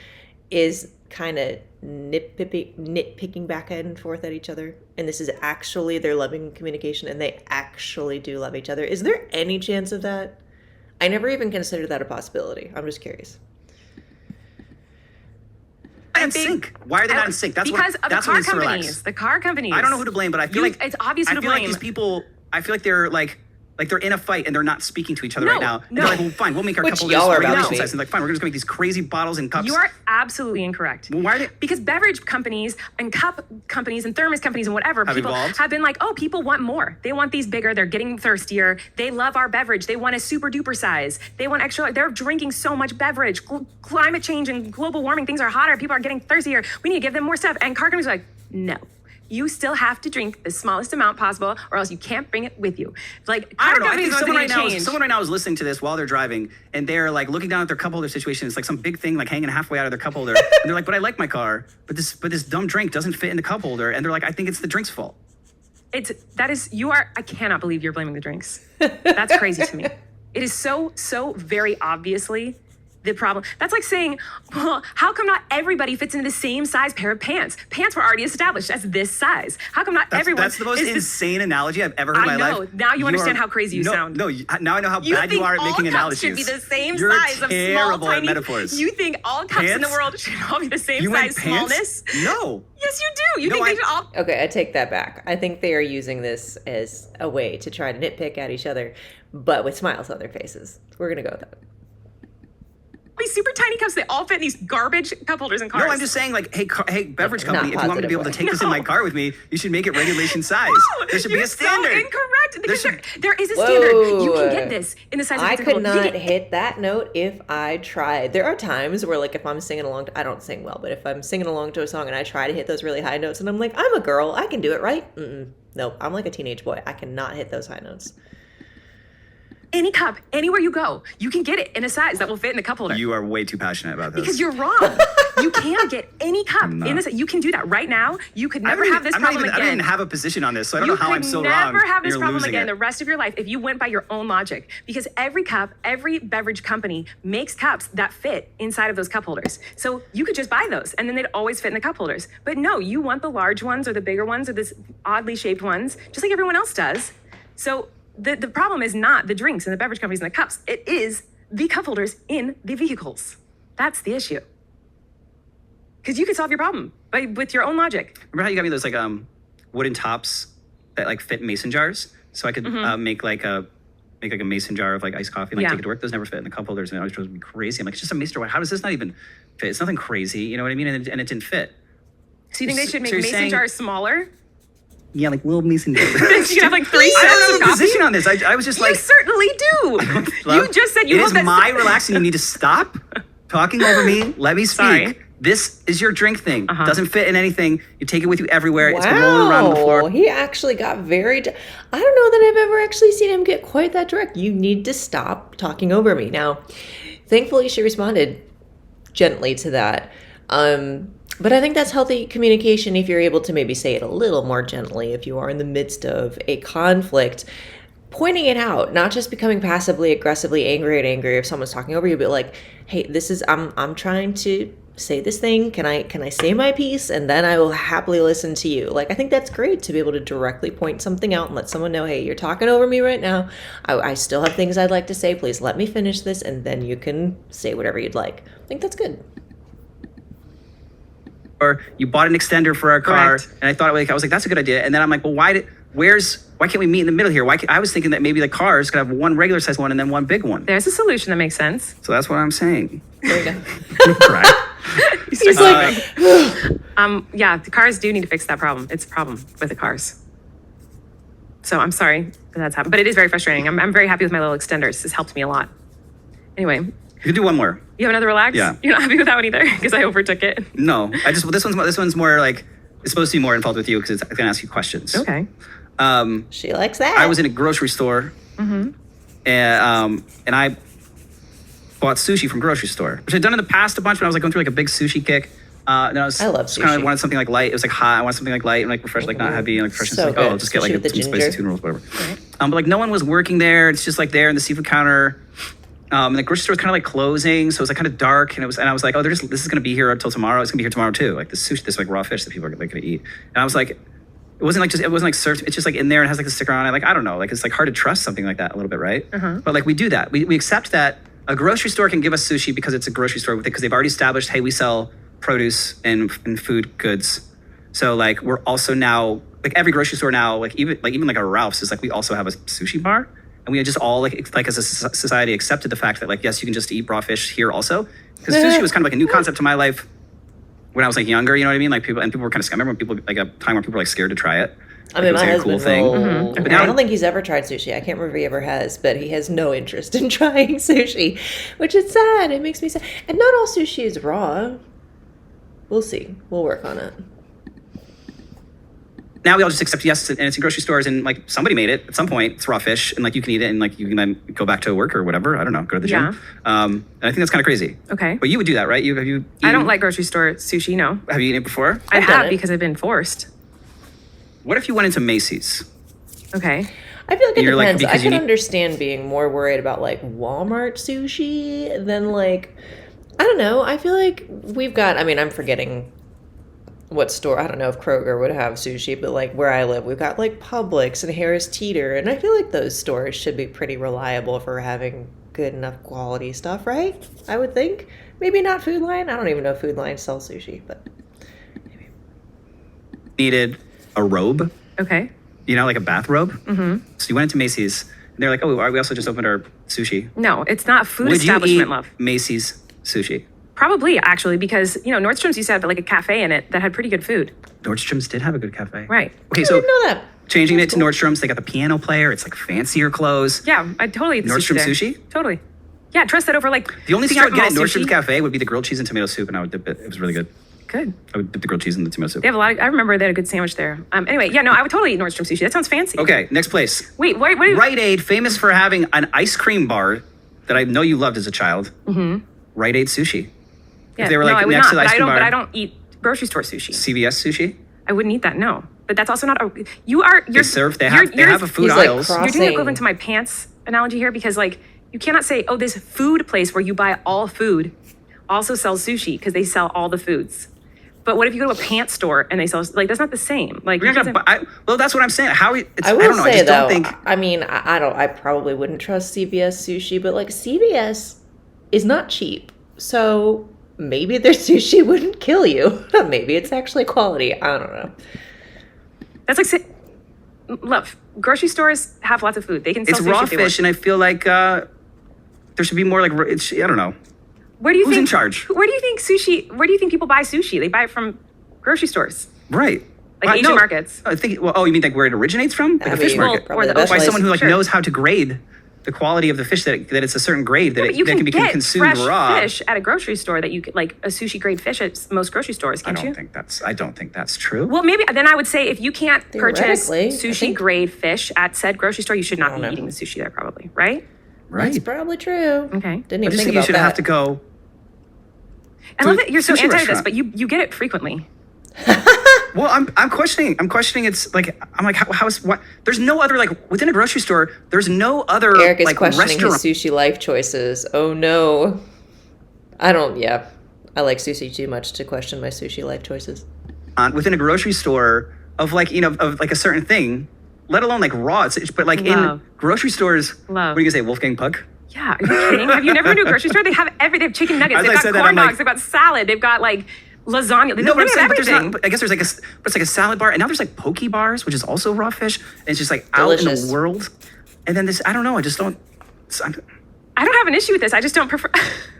Speaker 3: is kind of nitpicking back and forth at each other, and this is actually their loving communication and they actually do love each other? Is there any chance of that? I never even considered that a possibility. I'm just curious.
Speaker 1: In sync. Why are they not in sync? That's
Speaker 2: because of the car companies. The car companies.
Speaker 1: I don't know who to blame, but I feel like
Speaker 2: it's obvious who to blame.
Speaker 1: I feel like these people. I feel like they're like they're in a fight and they're not speaking to each other right now.
Speaker 2: No.
Speaker 1: They're like, well, fine, we'll make our couple
Speaker 3: y'all are
Speaker 1: regulation size. And like, fine, we're just gonna make these crazy bottles and cups.
Speaker 2: You are absolutely incorrect.
Speaker 1: Well, why are they?
Speaker 2: Because beverage companies and cup companies and thermos companies and whatever people have been like, oh, people want more. They want these bigger. They're getting thirstier. They love our beverage. They want a super duper size. They want extra. They're drinking so much beverage. Climate change and global warming. Things are hotter. People are getting thirstier. We need to give them more stuff. And car companies are like, no. You still have to drink the smallest amount possible, or else you can't bring it with you. Like,
Speaker 1: I don't know. I think someone right now is listening to this while they're driving, and they're like looking down at their cup holder situation. It's like some big thing like hanging halfway out of their cup holder, and they're like, "But I like my car, but this dumb drink doesn't fit in the cup holder." And they're like, "I think it's the drink's fault."
Speaker 2: I cannot believe you're blaming the drinks. That's crazy to me. It is so very obviously the problem. That's like saying, well, how come not everybody fits into the same size pair of pants? Pants were already established as this size. How come not everyone?
Speaker 1: That's the most insane analogy I've ever heard in my life.
Speaker 2: I know. Now you understand how crazy you sound.
Speaker 1: No, now I know how bad you are at making analogies.
Speaker 2: You think all cups should be the same
Speaker 1: You're
Speaker 2: size of small, tiny.
Speaker 1: Metaphors.
Speaker 2: You think all cups in the world should all be the same size smallness?
Speaker 1: No.
Speaker 2: Yes, you do. You think they should all...
Speaker 3: Okay, I take that back. I think they are using this as a way to try to nitpick at each other, but with smiles on their faces. We're going to go with that.
Speaker 2: These super tiny cups, they all fit in these garbage cup holders in cars.
Speaker 1: No, I'm just saying, like, hey, beverage company, if you want me to be able to take this in my car with me, you should make it regulation size.
Speaker 2: No,
Speaker 1: there should be a standard.
Speaker 2: So incorrect. Because there is a standard. You can get this in the size of
Speaker 3: I could not hit that note if I tried. There are times where, like, if I'm singing along, I don't sing well, but if I'm singing along to a song and I try to hit those really high notes, and I'm like, I'm a girl, I can do it, right? Nope, I'm like a teenage boy. I cannot hit those high notes.
Speaker 2: any cup, anywhere you go, you can get it in a size that will fit in a cup holder.
Speaker 1: You are way too passionate about this.
Speaker 2: Because you're wrong. You can get any cup in a. You can do that right now. You could never have this problem again.
Speaker 1: I don't even have a position on this, so I don't know how I'm so wrong.
Speaker 2: You could never have this problem again the rest of your life if you went by your own logic. Because every cup, every beverage company makes cups that fit inside of those cup holders. So you could just buy those, and then they'd always fit in the cup holders. But no, you want the large ones or the bigger ones or this oddly shaped ones, just like everyone else does. So the problem is not the drinks and the beverage companies and the cups. It is the cup holders in the vehicles. That's the issue. Because you could solve your problem with your own logic.
Speaker 1: Remember how you got me those like wooden tops that like fit in mason jars? So I could make like a mason jar of like iced coffee and like take it to work. Those never fit in the cup holders, and it always drove me crazy. I'm like, it's just a mason jar. How does this not even fit? It's nothing crazy, you know what I mean? And it didn't fit.
Speaker 2: So you think they should make mason jars smaller?
Speaker 1: Yeah, like little mason jars.
Speaker 2: You can have like 3
Speaker 1: I
Speaker 2: sets
Speaker 1: don't
Speaker 2: of
Speaker 1: have a
Speaker 2: coffee?
Speaker 1: position on this. I was just like,
Speaker 2: You certainly do. You just said you
Speaker 1: it
Speaker 2: hope
Speaker 1: is
Speaker 2: that's
Speaker 1: my relaxing. You need to stop talking over me. Let me speak.
Speaker 2: Sorry.
Speaker 1: This is your drink thing. Doesn't fit in anything. You take it with you everywhere. It's been rolling around on the floor.
Speaker 3: He actually got very... I don't know that I've ever actually seen him get quite that direct. You need to stop talking over me. Now, thankfully, she responded gently to that. But I think that's healthy communication if you're able to maybe say it a little more gently if you are in the midst of a conflict. Pointing it out, not just becoming passively aggressively angry if someone's talking over you, but like, hey, this is I'm trying to say this thing. Can I say my piece, and then I will happily listen to you. Like, I think that's great to be able to directly point something out and let someone know, hey, you're talking over me right now. I still have things I'd like to say. Please let me finish this, and then you can say whatever you'd like. I think that's good.
Speaker 1: Or you bought an extender for our car,
Speaker 2: Correct.
Speaker 1: and I was like, that's a good idea. And then I'm like, well, why can't we meet in the middle here? I was thinking that maybe the cars could have one regular size one and then one big one.
Speaker 2: There's a solution that makes sense.
Speaker 1: So that's what I'm saying.
Speaker 3: There you go.
Speaker 1: Right?
Speaker 3: He's like,
Speaker 2: Yeah, the cars do need to fix that problem. It's a problem with the cars. So I'm sorry that's happened, but it is very frustrating. I'm very happy with my little extenders. It's helped me a lot. Anyway,
Speaker 1: You can do one more.
Speaker 2: you have another relax?
Speaker 1: Yeah.
Speaker 2: You're not happy with that one either because I overtook it.
Speaker 1: No, this one's more like, it's supposed to be more involved with you because it's going to ask you questions.
Speaker 2: Okay.
Speaker 3: she likes that.
Speaker 1: I was in a grocery store, and I bought sushi from grocery store, which I'd done in the past a bunch when I was like going through like a big sushi kick. And I
Speaker 3: love
Speaker 1: just kind
Speaker 3: sushi.
Speaker 1: of wanted something like light. It was like hot. I wanted something like light and like refresh, like not heavy and like fresh.
Speaker 3: So
Speaker 1: Like, oh, I'll
Speaker 3: good.
Speaker 1: just get
Speaker 3: Sushi
Speaker 1: like
Speaker 3: with the
Speaker 1: some spicy
Speaker 3: ginger.
Speaker 1: tuna rolls, whatever.
Speaker 3: Right.
Speaker 1: But like no one was working there. It's just like there in the seafood counter. And the grocery store was kind of like closing, so it was like kind of dark, and I was like, oh, this is gonna be here until tomorrow. It's gonna be here tomorrow too. Like this sushi, this like raw fish that people are like gonna eat. And I was like, it wasn't like served. It's just like in there and has like a sticker on it. Like I don't know. Like it's like hard to trust something like that a little bit, right? But like we do that. We accept that a grocery store can give us sushi because it's a grocery store because they've already established, hey, we sell produce and food goods. So like we're also now like every grocery store now, like even like a Ralph's is like we also have a sushi bar. And we just all like as a society accepted the fact that like, yes, you can just eat raw fish here also. Because sushi was kind of like a new concept to my life when I was like younger, you know what I mean? Like people were kind of scared. I remember people like a time where people were like scared to try it.
Speaker 3: I mean,
Speaker 1: it was
Speaker 3: my
Speaker 1: like a
Speaker 3: husband
Speaker 1: cool thing.
Speaker 3: But I don't think he's ever tried sushi. I can't remember if he ever has, but he has no interest in trying sushi, which is sad. It makes me sad. And not all sushi is raw. We'll see. We'll work on it.
Speaker 1: Now we all just accept yes, and it's in grocery stores, and like somebody made it at some point. It's raw fish, and like you can eat it, and like you can then go back to work or whatever. I don't know, go to the gym. And I think that's kind of crazy.
Speaker 2: Okay.
Speaker 1: But you would do that, right? Have you? Eaten,
Speaker 2: I don't like grocery store sushi, no.
Speaker 1: Have you eaten it before?
Speaker 2: I
Speaker 3: I've done
Speaker 2: have
Speaker 3: it.
Speaker 2: because I've been forced.
Speaker 1: What if you went into Macy's?
Speaker 2: Okay.
Speaker 3: I feel like it
Speaker 1: You're like,
Speaker 3: depends. I
Speaker 1: because you
Speaker 3: can
Speaker 1: need-
Speaker 3: understand being more worried about like Walmart sushi than like, I don't know. I feel like we've got, I mean, I'm forgetting what store, I don't know if Kroger would have sushi, but like where I live, we've got like Publix and Harris Teeter. And I feel like those stores should be pretty reliable for having good enough quality stuff, right? I would think. Maybe not Food Lion. I don't even know if Food Lion sells sushi, but
Speaker 1: Needed a robe,
Speaker 2: Okay.
Speaker 1: you know, like a bathrobe. Mm-hmm. So you went into Macy's, and they're like, oh, we also just opened our sushi.
Speaker 2: No, it's not food
Speaker 1: Would you eat
Speaker 2: establishment love.
Speaker 1: Macy's sushi?
Speaker 2: Probably, actually, because, you know, Nordstrom's used to have like a cafe in it that had pretty good food.
Speaker 1: Nordstrom's did have a good cafe.
Speaker 2: Right.
Speaker 1: Okay,
Speaker 3: I
Speaker 1: so
Speaker 3: didn't know that.
Speaker 1: changing it to Nordstrom's, they got the piano player. It's like fancier clothes.
Speaker 2: Yeah, I'd totally eat the
Speaker 1: Nordstrom
Speaker 2: sushi there.
Speaker 1: sushi?
Speaker 2: Totally. Yeah, trust that over like
Speaker 1: The only thing I
Speaker 2: Art
Speaker 1: would get at
Speaker 2: Mall
Speaker 1: Nordstrom's
Speaker 2: sushi.
Speaker 1: Cafe would be the grilled cheese and tomato soup, and I would dip it. It was really good.
Speaker 2: Good.
Speaker 1: I would dip the grilled cheese in the tomato soup.
Speaker 2: They have a lot. I remember they had a good sandwich there. Anyway, yeah, no, I would totally eat Nordstrom sushi. That sounds fancy.
Speaker 1: Okay, next place.
Speaker 2: Wait, what?
Speaker 1: Rite Aid, famous for having an ice cream bar that I know you loved as a child. Mm-hmm. Rite Aid sushi.
Speaker 2: Yeah,
Speaker 1: If they were
Speaker 2: no,
Speaker 1: like
Speaker 2: I would
Speaker 1: next
Speaker 2: not.
Speaker 1: to the ice cream bar.
Speaker 2: But I don't eat grocery store sushi.
Speaker 1: CVS sushi.
Speaker 2: I wouldn't eat that. No, but that's also not. You're
Speaker 1: They have a food
Speaker 3: He's, like,
Speaker 1: aisles.
Speaker 3: cross-
Speaker 2: You're doing the equivalent to my pants analogy here because like you cannot say, oh, this food place where you buy all food also sells sushi because they sell all the foods. But what if you go to a pants store and they sell like that's not the same. Like
Speaker 1: Well, that's what I'm saying.
Speaker 3: I will
Speaker 1: I don't know.
Speaker 3: say
Speaker 1: I just
Speaker 3: though,
Speaker 1: don't think.
Speaker 3: I mean, I probably wouldn't trust CVS sushi, but like CVS is not cheap, so maybe their sushi wouldn't kill you. Maybe it's actually quality. I don't know.
Speaker 2: That's like love. Grocery stores have lots of food. They can sell
Speaker 1: It's
Speaker 2: sushi
Speaker 1: raw
Speaker 2: if they want.
Speaker 1: fish, and I feel like there should be more like I don't know.
Speaker 2: Where do you
Speaker 1: Who's
Speaker 2: think
Speaker 1: in charge?
Speaker 2: Where do you think sushi? Where do you think people buy sushi? They buy it from grocery stores,
Speaker 1: Right.
Speaker 2: like Asian markets.
Speaker 1: I think. Well, you mean like where it originates from, like a fish market,
Speaker 2: or the
Speaker 3: best
Speaker 2: ocean.
Speaker 1: by someone who like
Speaker 2: Sure.
Speaker 1: knows how to grade the quality of the fish that it's a certain grade that,
Speaker 2: But you
Speaker 1: that
Speaker 2: can
Speaker 1: can be
Speaker 2: get
Speaker 1: consumed
Speaker 2: fresh
Speaker 1: raw.
Speaker 2: fish at a grocery store that you could, like a sushi grade fish at most grocery stores,
Speaker 1: I
Speaker 2: can't you?
Speaker 1: don't think that's true.
Speaker 2: Well, maybe then I would say if you can't purchase
Speaker 3: Theoretically, I
Speaker 2: sushi
Speaker 3: think-
Speaker 2: grade fish at said grocery store, you should not be
Speaker 3: know.
Speaker 2: eating the sushi there, probably, right?
Speaker 1: right.
Speaker 3: That's probably true.
Speaker 2: Okay.
Speaker 3: Didn't
Speaker 1: I
Speaker 3: even
Speaker 1: just
Speaker 3: think
Speaker 1: think you
Speaker 3: about
Speaker 1: should
Speaker 3: that.
Speaker 1: have to go.
Speaker 2: I love that you're so
Speaker 1: sushi
Speaker 2: anti this,
Speaker 1: restaurant.
Speaker 2: but you get it frequently.
Speaker 1: Well, I'm questioning. It's like I'm like how is what? There's no other like within a grocery store. There's no other
Speaker 3: Erik is
Speaker 1: like
Speaker 3: questioning
Speaker 1: restaurant.
Speaker 3: his sushi life choices. Oh no. I don't. Yeah, I like sushi too much to question my sushi life choices.
Speaker 1: Within a grocery store of like of like a certain thing, let alone like raw. But like
Speaker 2: Love.
Speaker 1: in grocery stores,
Speaker 2: Love.
Speaker 1: what are you gonna say, Wolfgang Puck?
Speaker 2: Yeah, are you kidding? Have you never been to a grocery store? They have they have chicken nuggets,
Speaker 1: As
Speaker 2: they've
Speaker 1: I
Speaker 2: got
Speaker 1: said that,
Speaker 2: corn
Speaker 1: I'm like-
Speaker 2: dogs, they've got salad, they've got like lasagna. They
Speaker 1: No, but I'm
Speaker 2: have
Speaker 1: saying, but there's
Speaker 2: everything.
Speaker 1: not. But I guess there's like it's like a salad bar, and now there's like poke bars, which is also raw fish, and it's just like out in
Speaker 3: Delicious.
Speaker 1: the world. And then this, I don't know. I just don't.
Speaker 2: I don't have an issue with this. I just don't prefer.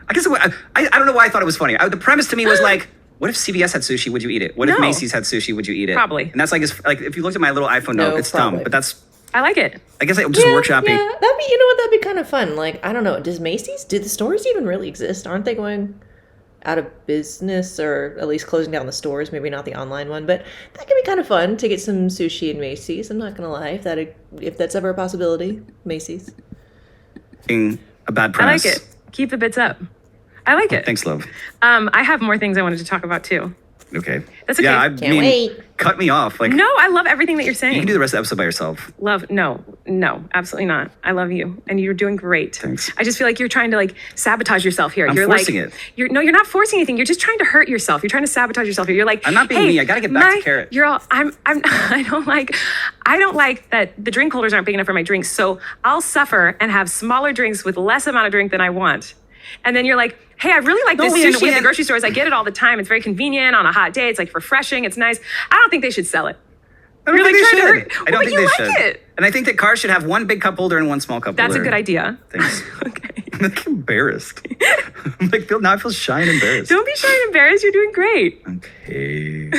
Speaker 1: I guess I don't know why I thought it was funny. The premise to me was like, what if CVS had sushi? Would you eat it? What if
Speaker 2: No.
Speaker 1: Macy's had sushi? Would you eat it?
Speaker 2: Probably.
Speaker 1: And that's like if you looked at my little iPhone note,
Speaker 3: No,
Speaker 1: it's
Speaker 3: probably.
Speaker 1: dumb, but that's.
Speaker 2: I like it.
Speaker 1: I guess I'm just workshopping.
Speaker 3: Yeah, that'd be. You know what? That'd be kind of fun. Like, I don't know. Does Macy's? Do the stores even really exist? Aren't they going out of business, or at least closing down the stores? Maybe not the online one, but that could be kind of fun to get some sushi in Macy's. I'm not gonna lie, if that's ever a possibility, Macy's.
Speaker 1: A bad
Speaker 2: I
Speaker 1: premise.
Speaker 2: like it. Keep the bits up. I like it.
Speaker 1: Thanks, love.
Speaker 2: I have more things I wanted to talk about too.
Speaker 1: Okay.
Speaker 2: That's okay.
Speaker 1: Yeah, I
Speaker 3: Can't
Speaker 1: mean,
Speaker 3: wait.
Speaker 1: cut me off. Like
Speaker 2: No, I love everything that you're saying.
Speaker 1: you can do the rest of the episode by yourself.
Speaker 2: Love, no, absolutely not. I love you, and you're doing great.
Speaker 1: Thanks.
Speaker 2: I just feel like you're trying to like sabotage yourself here.
Speaker 1: I'm
Speaker 2: You're
Speaker 1: forcing
Speaker 2: like,
Speaker 1: it.
Speaker 2: You're not forcing anything. You're just trying to hurt yourself. You're trying to sabotage yourself here. You're like,
Speaker 1: I'm not being
Speaker 2: hey,
Speaker 1: me. I gotta get back to carrot.
Speaker 2: You're all. I don't like that the drink holders aren't big enough for my drinks. So I'll suffer and have smaller drinks with less amount of drink than I want. And then you're like, hey, I really like this sushi at the grocery stores. I get it all the time. It's very convenient on a hot day. It's like refreshing. It's nice. I don't think they should sell it.
Speaker 1: I don't
Speaker 2: You're
Speaker 1: think
Speaker 2: like
Speaker 1: they
Speaker 2: trying to
Speaker 1: should.
Speaker 2: hurt-
Speaker 1: I don't
Speaker 2: Well,
Speaker 1: think
Speaker 2: you
Speaker 1: they
Speaker 2: like
Speaker 1: should.
Speaker 2: it.
Speaker 1: And I think that cars should have one big cup holder and one small cup
Speaker 2: That's
Speaker 1: holder.
Speaker 2: a good idea.
Speaker 1: Thanks.
Speaker 2: Okay.
Speaker 1: I'm like embarrassed. I'm like, now I feel shy and embarrassed.
Speaker 2: Don't be shy and embarrassed. You're doing great.
Speaker 1: Okay.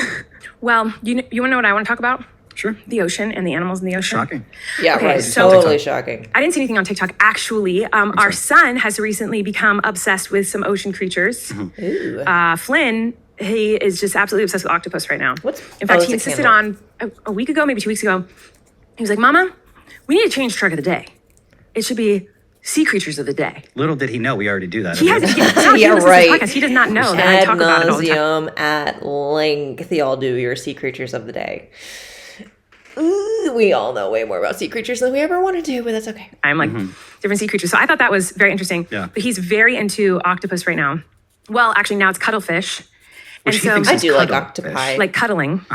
Speaker 2: Well, you want to know what I want to talk about?
Speaker 1: Sure.
Speaker 2: The ocean and the animals in the ocean.
Speaker 1: Shocking.
Speaker 3: Yeah,
Speaker 2: Okay,
Speaker 3: right.
Speaker 2: so-
Speaker 3: Totally shocking.
Speaker 2: I didn't see anything on TikTok. Actually, our son has recently become obsessed with some ocean creatures.
Speaker 3: Ooh.
Speaker 2: Flynn, he is just absolutely obsessed with octopus right now. In fact,
Speaker 3: it's
Speaker 2: he
Speaker 3: a
Speaker 2: insisted
Speaker 3: candle.
Speaker 2: on a week ago, maybe 2 weeks ago. He was like, "Mama, we need to change truck of the day. It should be sea creatures of the day."
Speaker 1: Little did he know we already do that.
Speaker 2: He has.
Speaker 3: Yeah,
Speaker 2: He listens to
Speaker 3: right.
Speaker 2: this podcast. He does not know that I
Speaker 3: Ad
Speaker 2: talk about it all the time.
Speaker 3: nauseum, at length, y'all do your sea creatures of the day. Ooh, we all know way more about sea creatures than we ever want to do, but that's okay.
Speaker 2: I'm like different sea creatures. So I thought that was very interesting.
Speaker 1: Yeah.
Speaker 2: But he's very into octopus right now. Well, actually, now it's cuttlefish.
Speaker 1: Which he
Speaker 2: and
Speaker 1: thinks
Speaker 3: I
Speaker 1: is
Speaker 3: do like
Speaker 1: cuttlefish.
Speaker 3: octopi.
Speaker 2: like cuddling.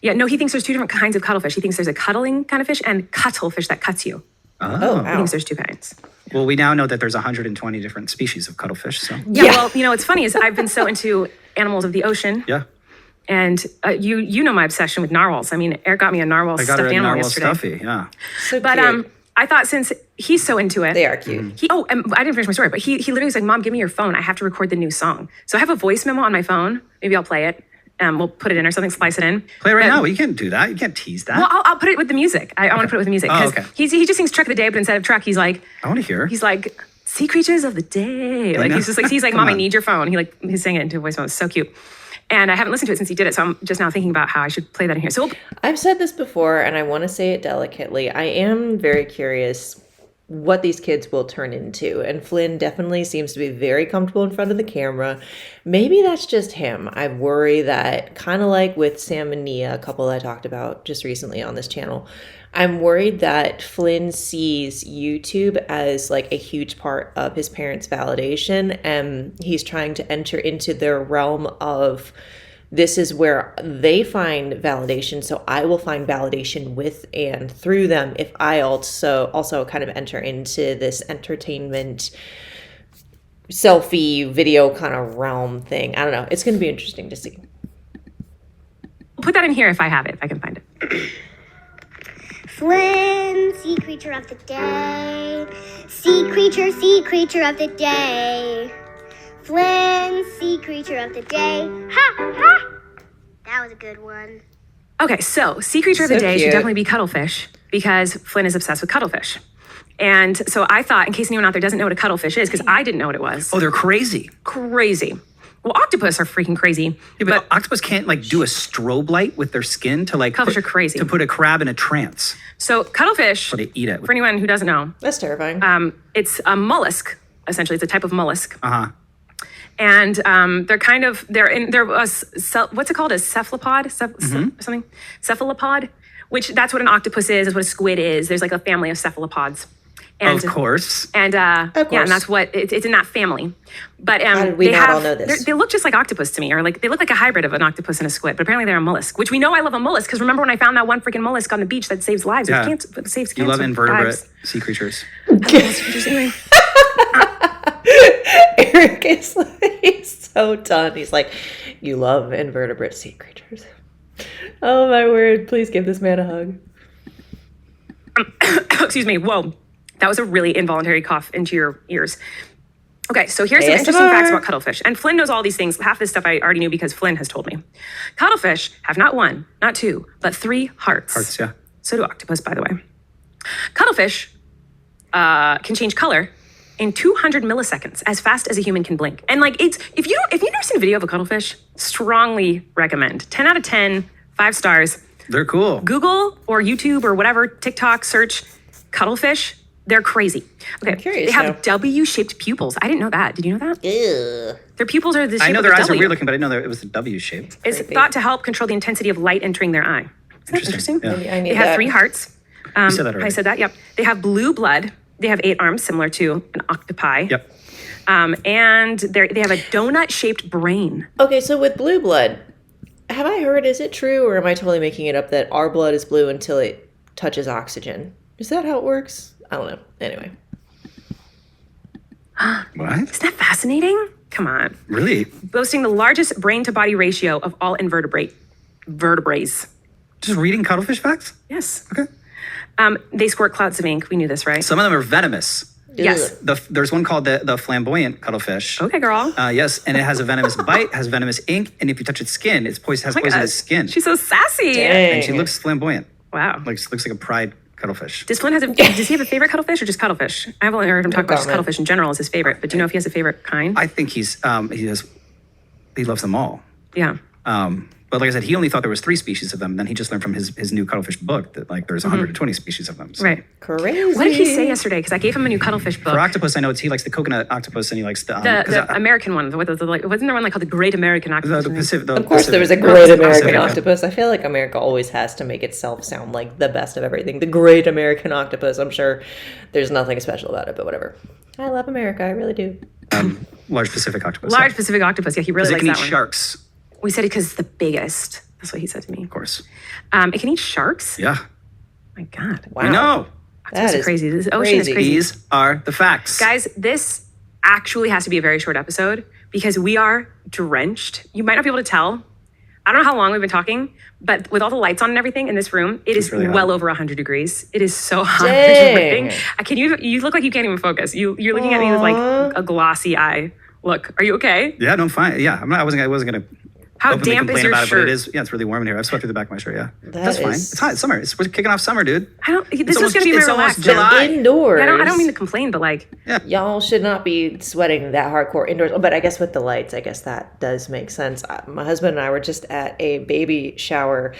Speaker 2: Yeah, no, he thinks there's two different kinds of cuttlefish. He thinks there's a cuddling kind of fish and cuttlefish that cuts you.
Speaker 1: Oh.
Speaker 2: He thinks there's two kinds.
Speaker 1: Well, we now know that there's 120 different species of cuttlefish. So
Speaker 2: Yeah, well, you know, what's funny is I've been so into animals of the ocean.
Speaker 1: yeah,
Speaker 2: And you know my obsession with narwhals. I mean, Eric got me a narwhal
Speaker 1: I got
Speaker 2: stuffed
Speaker 1: her a
Speaker 2: animal
Speaker 1: narwhal
Speaker 2: yesterday.
Speaker 1: stuffy. Yeah.
Speaker 3: So
Speaker 2: But
Speaker 3: cute.
Speaker 2: I thought since he's so into it.
Speaker 3: They are cute.
Speaker 2: And I didn't finish my story, but he literally was like, "Mom, give me your phone. I have to record the new song." So I have a voice memo on my phone. Maybe I'll play it. We'll put it in or something, splice it in.
Speaker 1: Play it right
Speaker 2: But-
Speaker 1: now. You can't do that. You can't tease that.
Speaker 2: Well, I'll put it with the music. I want to put it with the music
Speaker 1: Oh,
Speaker 2: because
Speaker 1: okay.
Speaker 2: he just sings truck of the day, but instead of truck, he's like,
Speaker 1: I want to hear.
Speaker 2: he's like sea creatures of the day. Like
Speaker 1: know.
Speaker 2: he's like,
Speaker 1: Come
Speaker 2: Mom, I
Speaker 1: on.
Speaker 2: need your phone. He's saying it into a voice memo. It's so cute. And I haven't listened to it since he did it, so I'm just now thinking about how I should play that in here. So
Speaker 3: I've said this before, and I want to say it delicately. I am very curious what these kids will turn into. And Flynn definitely seems to be very comfortable in front of the camera. Maybe that's just him. I worry that, kind of like with Sam and Nia, a couple I talked about just recently on this channel, I'm worried that Flynn sees YouTube as like a huge part of his parents' validation, and he's trying to enter into their realm of, this is where they find validation, so I will find validation with and through them if I also kind of enter into this entertainment selfie video kind of realm thing. I don't know. It's going to be interesting to see.
Speaker 2: I'll put that in here if I have it, if I can find it.
Speaker 4: Flynn, sea creature of the day. Sea creature of the day. Flynn, sea creature of the day. Ha! Ha! That was a good one.
Speaker 2: Okay, so sea creature of the day
Speaker 3: cute.
Speaker 2: should definitely be cuttlefish because Flynn is obsessed with cuttlefish. And so I thought, in case anyone out there doesn't know what a cuttlefish is, because I didn't know what it was.
Speaker 1: Oh, they're crazy.
Speaker 2: Crazy. Well, octopus are freaking crazy.
Speaker 1: Yeah, but octopus can't like do a strobe light with their skin to like
Speaker 2: Cuttlefish are crazy.
Speaker 1: to put a crab in a trance.
Speaker 2: So cuttlefish,
Speaker 1: So they eat it.
Speaker 2: for anyone who doesn't know,
Speaker 3: That's terrifying.
Speaker 2: it's a mollusk. Essentially, it's a type of mollusk.
Speaker 1: Uh-huh.
Speaker 2: And they're what's it called? A cephalopod? Something? Cephalopod? Which that's what an octopus is what a squid is. There's like a family of cephalopods. And,
Speaker 1: Of course.
Speaker 2: And yeah, and that's what it's in that family. But
Speaker 3: How did we
Speaker 2: they
Speaker 3: not all know this?
Speaker 2: They look just like octopus to me, or like they look like a hybrid of an octopus and a squid. But apparently they're a mollusk, which we know I love a mollusk because remember when I found that one freaking mollusk on the beach that saves lives?
Speaker 1: Yeah.
Speaker 2: It saves cancer.
Speaker 1: You love invertebrate
Speaker 2: lives.
Speaker 1: sea creatures.
Speaker 2: Anyway.
Speaker 3: Erik is he's so done. He's like, you love invertebrate sea creatures. Oh my word, please give this man a hug.
Speaker 2: Excuse me. Whoa. That was a really involuntary cough into your ears. Okay, so here's some interesting
Speaker 3: ASMR.
Speaker 2: facts about cuttlefish. And Flynn knows all these things. Half this stuff I already knew because Flynn has told me. Cuttlefish have not one, not two, but 3 hearts.
Speaker 1: Hearts, yeah.
Speaker 2: So do octopus, by the way. Cuttlefish can change color in 200 milliseconds, as fast as a human can blink. And like it's if you've never seen a video of a cuttlefish, strongly recommend. 10 out of 10, 5 stars.
Speaker 1: They're cool.
Speaker 2: Google or YouTube or whatever, TikTok, search cuttlefish. They're crazy. Okay,
Speaker 3: I'm curious
Speaker 2: they have
Speaker 3: now.
Speaker 2: W-shaped pupils. I didn't know that. Did you know that?
Speaker 3: Ew.
Speaker 2: Their pupils are the shape
Speaker 1: I know
Speaker 2: of
Speaker 1: their
Speaker 2: a
Speaker 1: eyes are
Speaker 2: W.
Speaker 1: weird looking, but I didn't know that it was the W shape.
Speaker 2: It's thought to help control the intensity of light entering their eye. Isn't that interesting?
Speaker 1: Yeah.
Speaker 3: I need
Speaker 2: They have
Speaker 3: that.
Speaker 2: 3 hearts.
Speaker 1: You said that already.
Speaker 2: I said that, yep. They have blue blood. They have 8 arms, similar to an octopi.
Speaker 1: Yep.
Speaker 2: And they have a donut-shaped brain.
Speaker 3: Okay, so with blue blood, have I heard, is it true, or am I totally making it up that our blood is blue until it touches oxygen? Is that how it works? I don't know. Anyway.
Speaker 1: What?
Speaker 2: Isn't that fascinating? Come on.
Speaker 1: Really?
Speaker 2: Boasting the largest brain-to-body ratio of all vertebrates.
Speaker 1: Just reading cuttlefish facts?
Speaker 2: Yes.
Speaker 1: Okay.
Speaker 2: They squirt clouds of ink. We knew this, right?
Speaker 1: Some of them are venomous.
Speaker 2: Yes.
Speaker 1: There's one called the flamboyant cuttlefish.
Speaker 2: Okay, girl.
Speaker 1: Yes, and it has a venomous bite, has venomous ink, and if you touch its skin, has
Speaker 2: Oh my
Speaker 1: poisonous
Speaker 2: God.
Speaker 1: skin.
Speaker 2: She's so sassy.
Speaker 3: Dang.
Speaker 1: And she looks flamboyant.
Speaker 2: Wow.
Speaker 1: Looks like a pride cuttlefish.
Speaker 2: Does Flynn does he have a favorite cuttlefish or just cuttlefish? I've only heard him talk about just
Speaker 3: comment.
Speaker 2: cuttlefish in general as his favorite, but do you know if he has a favorite kind?
Speaker 1: I think he loves them all.
Speaker 2: Yeah.
Speaker 1: But like I said, he only thought there was 3 species of them. Then he just learned from his new cuttlefish book that like there's 120 species of them. So.
Speaker 2: Right.
Speaker 3: Crazy.
Speaker 2: What did he say yesterday? Because I gave him a new cuttlefish book.
Speaker 1: For octopus, I know he likes the coconut octopus and he likes the
Speaker 2: The American one. Wasn't there one like called the Great American Octopus?
Speaker 1: the Pacific.
Speaker 3: Of course, there was a great American octopus. I feel like America always has to make itself sound like the best of everything. The great American octopus. I'm sure there's nothing special about it, but whatever. I love America. I really do.
Speaker 1: Large Pacific octopus.
Speaker 2: Large Pacific octopus. Yeah, he really
Speaker 1: It
Speaker 2: likes
Speaker 1: can
Speaker 2: that
Speaker 1: eat
Speaker 2: one.
Speaker 1: sharks,
Speaker 2: We said it because it's the biggest. That's what he said to me.
Speaker 1: of course.
Speaker 2: It can eat sharks?
Speaker 1: Yeah.
Speaker 2: My God.
Speaker 3: Wow.
Speaker 1: I know.
Speaker 2: Octopus are
Speaker 3: is
Speaker 2: crazy. This ocean is crazy.
Speaker 1: These are the facts.
Speaker 2: Guys, this actually has to be a very short episode because we are drenched. You might not be able to tell. I don't know how long we've been talking, but with all the lights on and everything in this room, it is
Speaker 1: really hot.
Speaker 2: well over 100 degrees. It is so hot.
Speaker 3: Dang.
Speaker 2: It's ripping. You look like you can't even focus. You're looking at me with like a glossy eye. Look, are you okay?
Speaker 1: Yeah, no, fine. Yeah, I wasn't gonna
Speaker 2: How
Speaker 1: openly
Speaker 2: damp is
Speaker 1: complain
Speaker 2: your
Speaker 1: about it, but
Speaker 2: shirt?
Speaker 1: it is. Yeah, it's really warm in here. I've swept through the back of my shirt. Yeah, that's
Speaker 3: That
Speaker 1: fine.
Speaker 3: is-
Speaker 1: It's hot. It's summer. We're kicking off summer, dude.
Speaker 2: This is gonna be my
Speaker 1: it's almost
Speaker 2: relaxed.
Speaker 1: July.
Speaker 3: Indoors.
Speaker 2: Yeah, I don't mean to complain, but like,
Speaker 3: Y'all should not be sweating that hardcore indoors. But I guess with the lights, I guess that does make sense. My husband and I were just at a baby shower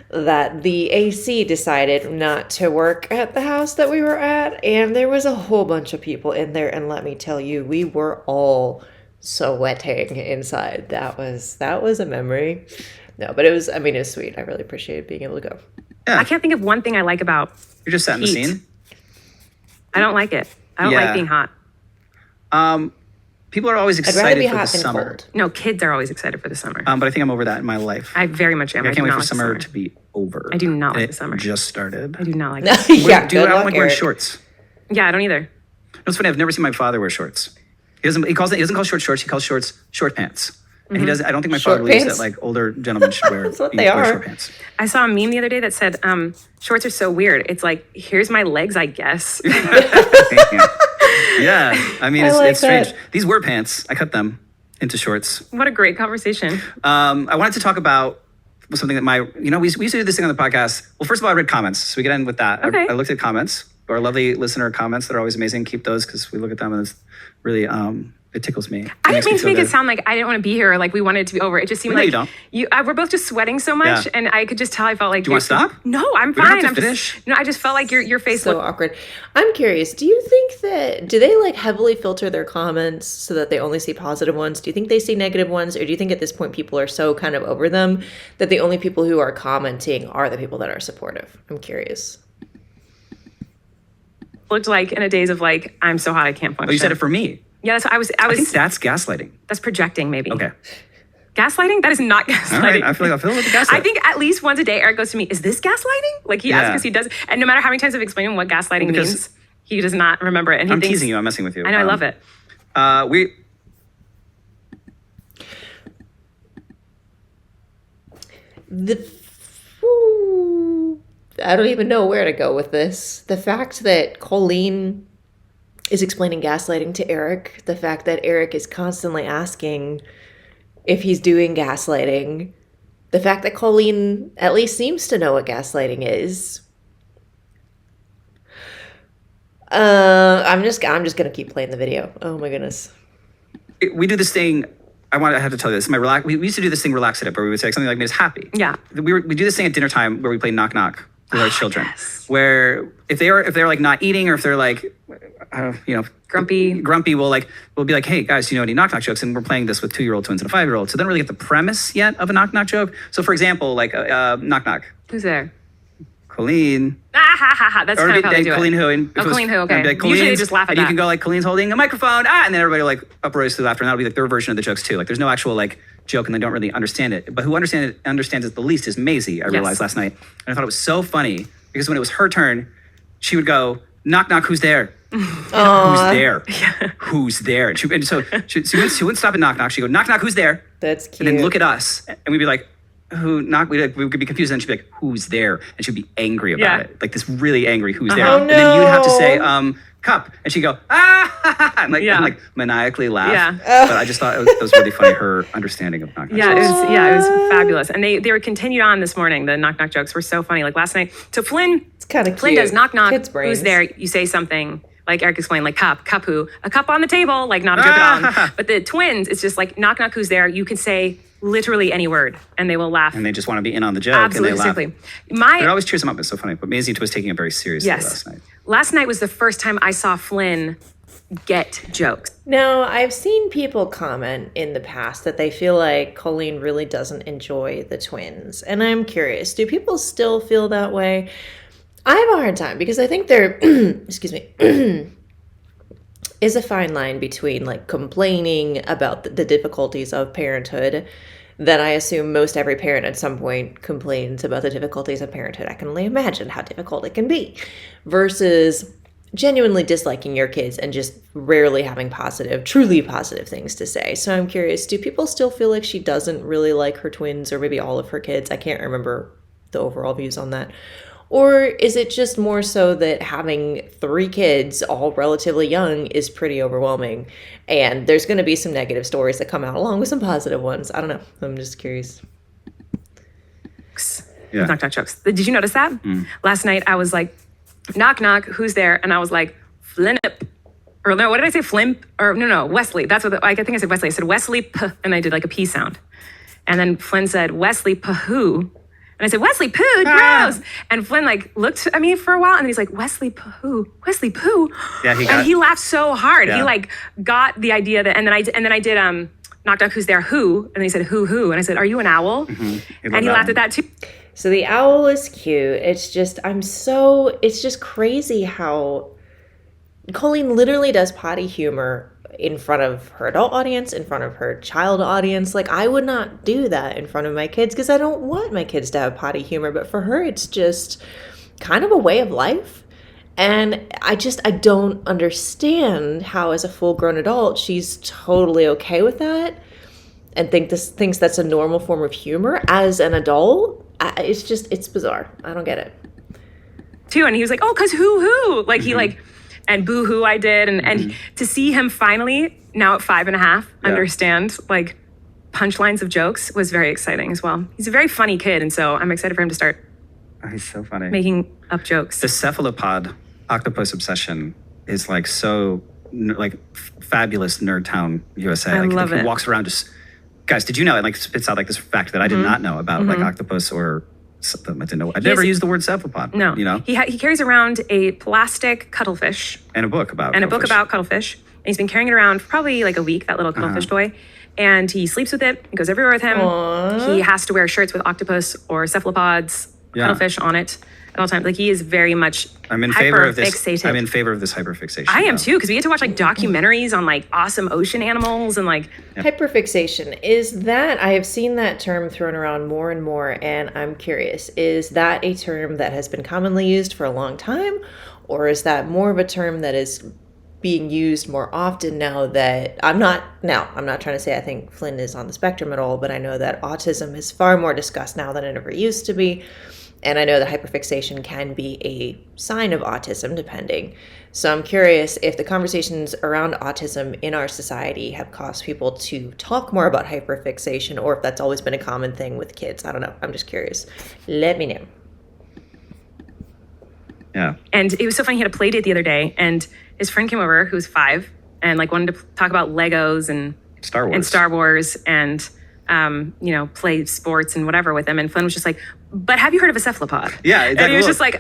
Speaker 3: that the AC decided not to work at the house that we were at. And there was a whole bunch of people in there. And let me tell you, we were all sweating inside. That was a memory. No, but it was sweet. I really appreciated being able to go.
Speaker 1: Yeah.
Speaker 2: I can't think of one thing I like about
Speaker 1: You're just setting the
Speaker 2: heat.
Speaker 1: scene.
Speaker 2: I don't like it. I don't like being hot.
Speaker 1: People are always
Speaker 3: I'd rather be
Speaker 1: excited for the
Speaker 3: hot than
Speaker 1: summer.
Speaker 3: cold.
Speaker 2: No, kids are always excited for the summer.
Speaker 1: But I think I'm over that in my life.
Speaker 2: I very much am.
Speaker 1: I
Speaker 2: I
Speaker 1: can't
Speaker 2: do
Speaker 1: wait
Speaker 2: not
Speaker 1: for
Speaker 2: like the
Speaker 1: summer to be over.
Speaker 2: I do not like
Speaker 1: It
Speaker 2: the summer.
Speaker 1: just started.
Speaker 2: I do not like it.
Speaker 3: Yeah,
Speaker 1: Dude, I
Speaker 3: good
Speaker 1: don't
Speaker 3: luck,
Speaker 1: like wearing
Speaker 3: Eric.
Speaker 1: shorts.
Speaker 2: Yeah, I don't either.
Speaker 1: It's funny. I've never seen my father wear shorts. He doesn't call shorts shorts. He calls shorts short pants. And he doesn't. I don't think my
Speaker 3: Short
Speaker 1: father believes
Speaker 3: pants?
Speaker 1: that like older gentlemen should wear,
Speaker 3: That's what
Speaker 1: wear
Speaker 3: they are.
Speaker 1: short pants.
Speaker 2: I saw a meme the other day that said, shorts are so weird. It's like, here's my legs, I guess.
Speaker 1: Yeah, I mean,
Speaker 3: I like
Speaker 1: it's strange.
Speaker 3: that.
Speaker 1: These were pants. I cut them into shorts.
Speaker 2: What a great conversation.
Speaker 1: I wanted to talk about something that we used to do this thing on the podcast. Well, first of all, I read comments, so we get in with that.
Speaker 2: Okay.
Speaker 1: I looked at comments, our lovely listener comments that are always amazing. Keep those because we look at them and it's really it tickles me.
Speaker 2: I didn't mean to make
Speaker 1: feel
Speaker 2: it sound like I didn't want to be here or like we wanted it to be over. It just seemed
Speaker 1: Well, no,
Speaker 2: like
Speaker 1: you
Speaker 2: we're both just sweating so much,
Speaker 1: Yeah.
Speaker 2: and I could just tell. I felt like.
Speaker 1: Do you want to stop?
Speaker 2: No, I'm
Speaker 1: We don't have
Speaker 2: fine.
Speaker 1: to
Speaker 2: I'm
Speaker 1: finish.
Speaker 2: just. No, I just felt like your face
Speaker 3: So
Speaker 2: looked.
Speaker 3: awkward. I'm curious, do they like heavily filter their comments so that they only see positive ones? Do you think they see negative ones? Or do you think at this point people are so kind of over them that the only people who are commenting are the people that are supportive? I'm curious.
Speaker 2: Looked like in a daze of like, I'm so hot I can't function.
Speaker 1: Oh, you said it for me.
Speaker 2: Yeah, that's what I was.
Speaker 1: I think that's gaslighting.
Speaker 2: That's projecting, maybe.
Speaker 1: Okay.
Speaker 2: Gaslighting? That is not gaslighting.
Speaker 1: All right. I feel like the gaslight.
Speaker 2: I think at least once a day, Eric goes to me, is this gaslighting? Like he asks
Speaker 1: Yeah.
Speaker 2: because he does. And no matter how many times I've explained him what gaslighting
Speaker 1: Because-
Speaker 2: means, he does not remember it. And he
Speaker 1: I'm
Speaker 2: thinks,
Speaker 1: teasing you. I'm messing with you.
Speaker 2: I know, I love it.
Speaker 3: I don't even know where to go with this. The fact that Colleen is explaining gaslighting to Eric, the fact that Eric is constantly asking if he's doing gaslighting, the fact that Colleen at least seems to know what gaslighting is. I'm just gonna keep playing the video. Oh my goodness.
Speaker 1: We do this thing. I have to tell you this. We used to do this thing, Relax It Up, where we would say something like made us happy.
Speaker 2: Yeah.
Speaker 1: We do this thing at dinner time where we play knock knock with our children.
Speaker 2: yes.
Speaker 1: Where if they're like not eating or if they're like,
Speaker 2: Grumpy.
Speaker 1: we'll be like, hey guys, do you know any knock knock jokes? And we're playing this with 2-year-old twins and a 5-year-old. So they don't really get the premise yet of a knock knock joke. So for example, like knock knock,
Speaker 2: Who's there?
Speaker 1: Colleen.
Speaker 2: Ah, ha, ha, ha. That's kind of how they do
Speaker 1: Colleen
Speaker 2: it.
Speaker 1: who? And
Speaker 2: Oh, Colleen who, okay.
Speaker 1: and be like,
Speaker 2: Usually they
Speaker 1: Colleen's-
Speaker 2: just laugh at
Speaker 1: and you
Speaker 2: that.
Speaker 1: can go like, Colleen's holding a microphone, and then everybody will like uproars through laughter, and that'll be like their version of the jokes too. Like there's no actual like joke, and they don't really understand it. But who understands it the least is Maisie. I realized last night, and I thought it was so funny because when it was her turn, she would go, knock knock, who's there? Who's there? Who's there? And she wouldn't stop at knock knock. She'd go, knock knock, who's there?
Speaker 3: That's cute.
Speaker 1: And then look at us, and we'd be like, who knock? We could be confused, and she'd be like, who's there? And she'd be angry about
Speaker 2: Yeah.
Speaker 1: it, like this really angry, who's there?
Speaker 3: Oh,
Speaker 1: And then you'd have to
Speaker 3: no.
Speaker 1: say, cup, and she'd go, ah, and
Speaker 2: Yeah.
Speaker 1: and like maniacally laugh.
Speaker 2: Yeah.
Speaker 1: But I just thought it was really funny, her understanding of knock knock.
Speaker 2: Yeah, it was fabulous. And they were continued on this morning. The knock knock jokes were so funny. Like last night. So Flynn
Speaker 3: kind of
Speaker 2: Flynn
Speaker 3: cute.
Speaker 2: does knock knock.
Speaker 3: Kids' brains.
Speaker 2: Who's there? You say something. Like Eric explained, like cup who? A cup on the table, like not a joke at all. But the twins, it's just like knock knock, who's there? You can say literally any word and they will laugh.
Speaker 1: And they just want to be in on the joke,
Speaker 2: Absolutely,
Speaker 1: and they laugh.
Speaker 2: simply.
Speaker 1: It always cheers them up. It's so funny. But Maisie was taking it very seriously last night.
Speaker 2: Last night was the first time I saw Flynn get jokes.
Speaker 3: Now, I've seen people comment in the past that they feel like Colleen really doesn't enjoy the twins. And I'm curious, do people still feel that way? I have a hard time because I think there, excuse me, is a fine line between like complaining about the difficulties of parenthood that I assume most every parent at some point complains about the difficulties of parenthood. I can only imagine how difficult it can be versus genuinely disliking your kids and just rarely having truly positive things to say. So I'm curious, do people still feel like she doesn't really like her twins or maybe all of her kids? I can't remember the overall views on that. Or is it just more so that having 3 kids, all relatively young, is pretty overwhelming? And there's going to be some negative stories that come out along with some positive ones. I don't know. I'm just curious.
Speaker 2: Yeah. Knock, knock jokes. Did you notice that? Last night I was like, knock, knock, who's there? And I was like, Flip. Or no, what did I say? Flimp? Or no, Wesley. That's what I think I said Wesley. I said Wesley P, and I did like a P sound. And then Flynn said, Wesley Pahoo. And I said, Wesley Poo, gross. And Flynn like looked at me for a while and he's like, Wesley Poo, Wesley Poo. Yeah, he laughed so hard. Yeah. He like got the idea that, and then I did knock knock who's there, who? And then he said, who? And I said, are you an owl? Mm-hmm. And he laughed at that too.
Speaker 3: So the owl is cute. It's just crazy how Colleen literally does potty humor in front of her adult audience, in front of her child audience. Like, I would not do that in front of my kids because I don't want my kids to have potty humor. But for her, it's just kind of a way of life. And I don't understand how, as a full-grown adult, she's totally okay with that and thinks that's a normal form of humor. As an adult, it's bizarre. I don't get it.
Speaker 2: Too, and he was like, oh, because who? Like, he like... And boo-hoo I did. And to see him finally, now at 5.5, understand, like, punchlines of jokes was very exciting as well. He's a very funny kid, and so I'm excited for him to start
Speaker 1: he's so funny.
Speaker 2: Making up jokes.
Speaker 1: The cephalopod octopus obsession is, like, so, like, fabulous Nerd Town, USA.
Speaker 2: I love it.
Speaker 1: He walks around just... Guys, did you know? It, like, spits out, like, this fact that I did not know about, like, octopus or... I didn't know. I'd never used the word cephalopod.
Speaker 2: No,
Speaker 1: you know.
Speaker 2: He carries around a plastic cuttlefish
Speaker 1: and a book about
Speaker 2: cuttlefish. And he's been carrying it around for probably like a week. That little cuttlefish toy, and he sleeps with it. It goes everywhere with him. Aww. He has to wear shirts with octopus or cephalopods, cuttlefish on it at all times. Like, he is very much.
Speaker 1: I'm in favor of this. I'm in favor of this hyperfixation.
Speaker 2: I am too, because we get to watch like documentaries on like awesome ocean animals and like
Speaker 3: hyperfixation. Is that, I have seen that term thrown around more and more, and I'm curious, is that a term that has been commonly used for a long time, or is that more of a term that is being used more often now that I'm not trying to say I think Flynn is on the spectrum at all, but I know that autism is far more discussed now than it ever used to be. And I know that hyperfixation can be a sign of autism, depending. So I'm curious if the conversations around autism in our society have caused people to talk more about hyperfixation, or if that's always been a common thing with kids. I don't know. I'm just curious. Let me know.
Speaker 1: Yeah.
Speaker 2: And it was so funny. He had a play date the other day, and his friend came over who's 5 and like wanted to talk about Legos and Star Wars and play sports and whatever with him. And Flynn was just like, but have you heard of a cephalopod?
Speaker 1: Yeah.
Speaker 2: And he was just like,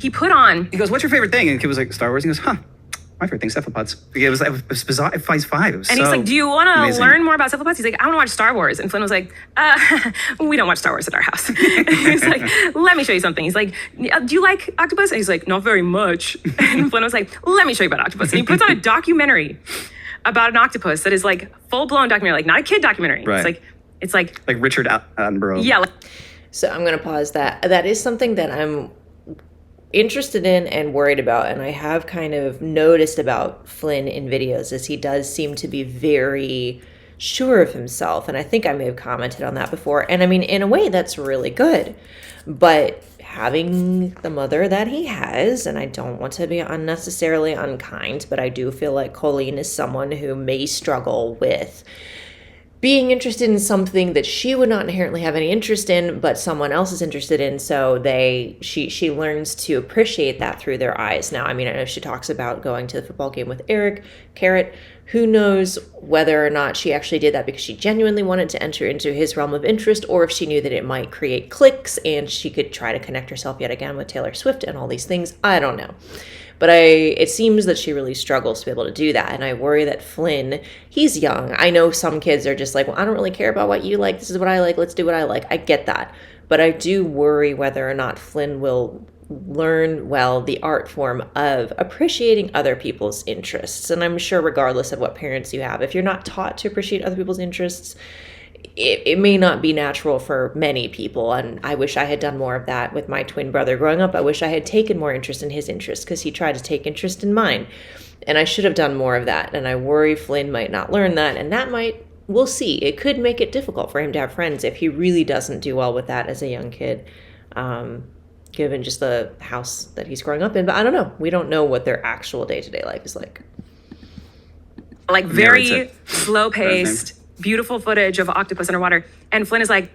Speaker 2: he put on.
Speaker 1: He goes, what's your favorite thing? And the kid was like, Star Wars. And he goes, my favorite thing's cephalopods. It was bizarre. He's 5. It was
Speaker 2: and he's like, do you want to learn more about cephalopods? He's like, I want to watch Star Wars. And Flynn was like, we don't watch Star Wars at our house. He's like, let me show you something. He's like, do you like octopus? And he's like, not very much. And Flynn was like, let me show you about octopus. And he puts on a documentary about an octopus that is like full-blown documentary, like not a kid documentary.
Speaker 1: Right.
Speaker 2: It's like
Speaker 1: Richard Attenborough.
Speaker 2: Yeah.
Speaker 3: So I'm going to pause that. That is something that I'm interested in and worried about. And I have kind of noticed about Flynn in videos as he does seem to be very sure of himself. And I think I may have commented on that before. And I mean, in a way, that's really good. But having the mother that he has, and I don't want to be unnecessarily unkind, but I do feel like Colleen is someone who may struggle with being interested in something that she would not inherently have any interest in, but someone else is interested in, so she learns to appreciate that through their eyes. Now, I mean, I know she talks about going to the football game with Erik, Carrot. Who knows whether or not she actually did that because she genuinely wanted to enter into his realm of interest, or if she knew that it might create cliques and she could try to connect herself yet again with Taylor Swift and all these things. I don't know. But it seems that she really struggles to be able to do that. And I worry that Flynn, he's young. I know some kids are just like, well, I don't really care about what you like. This is what I like. Let's do what I like. I get that. But I do worry whether or not Flynn will learn well the art form of appreciating other people's interests. And I'm sure regardless of what parents you have, if you're not taught to appreciate other people's interests, it may not be natural for many people. And I wish I had done more of that with my twin brother growing up. I wish I had taken more interest in his interests because he tried to take interest in mine. And I should have done more of that. And I worry Flynn might not learn that. And that we'll see. It could make it difficult for him to have friends if he really doesn't do well with that as a young kid. Because given just the house that he's growing up in. But I don't know. We don't know what their actual day-to-day life is like.
Speaker 2: Like very slow-paced, beautiful footage of octopus underwater. And Flynn is like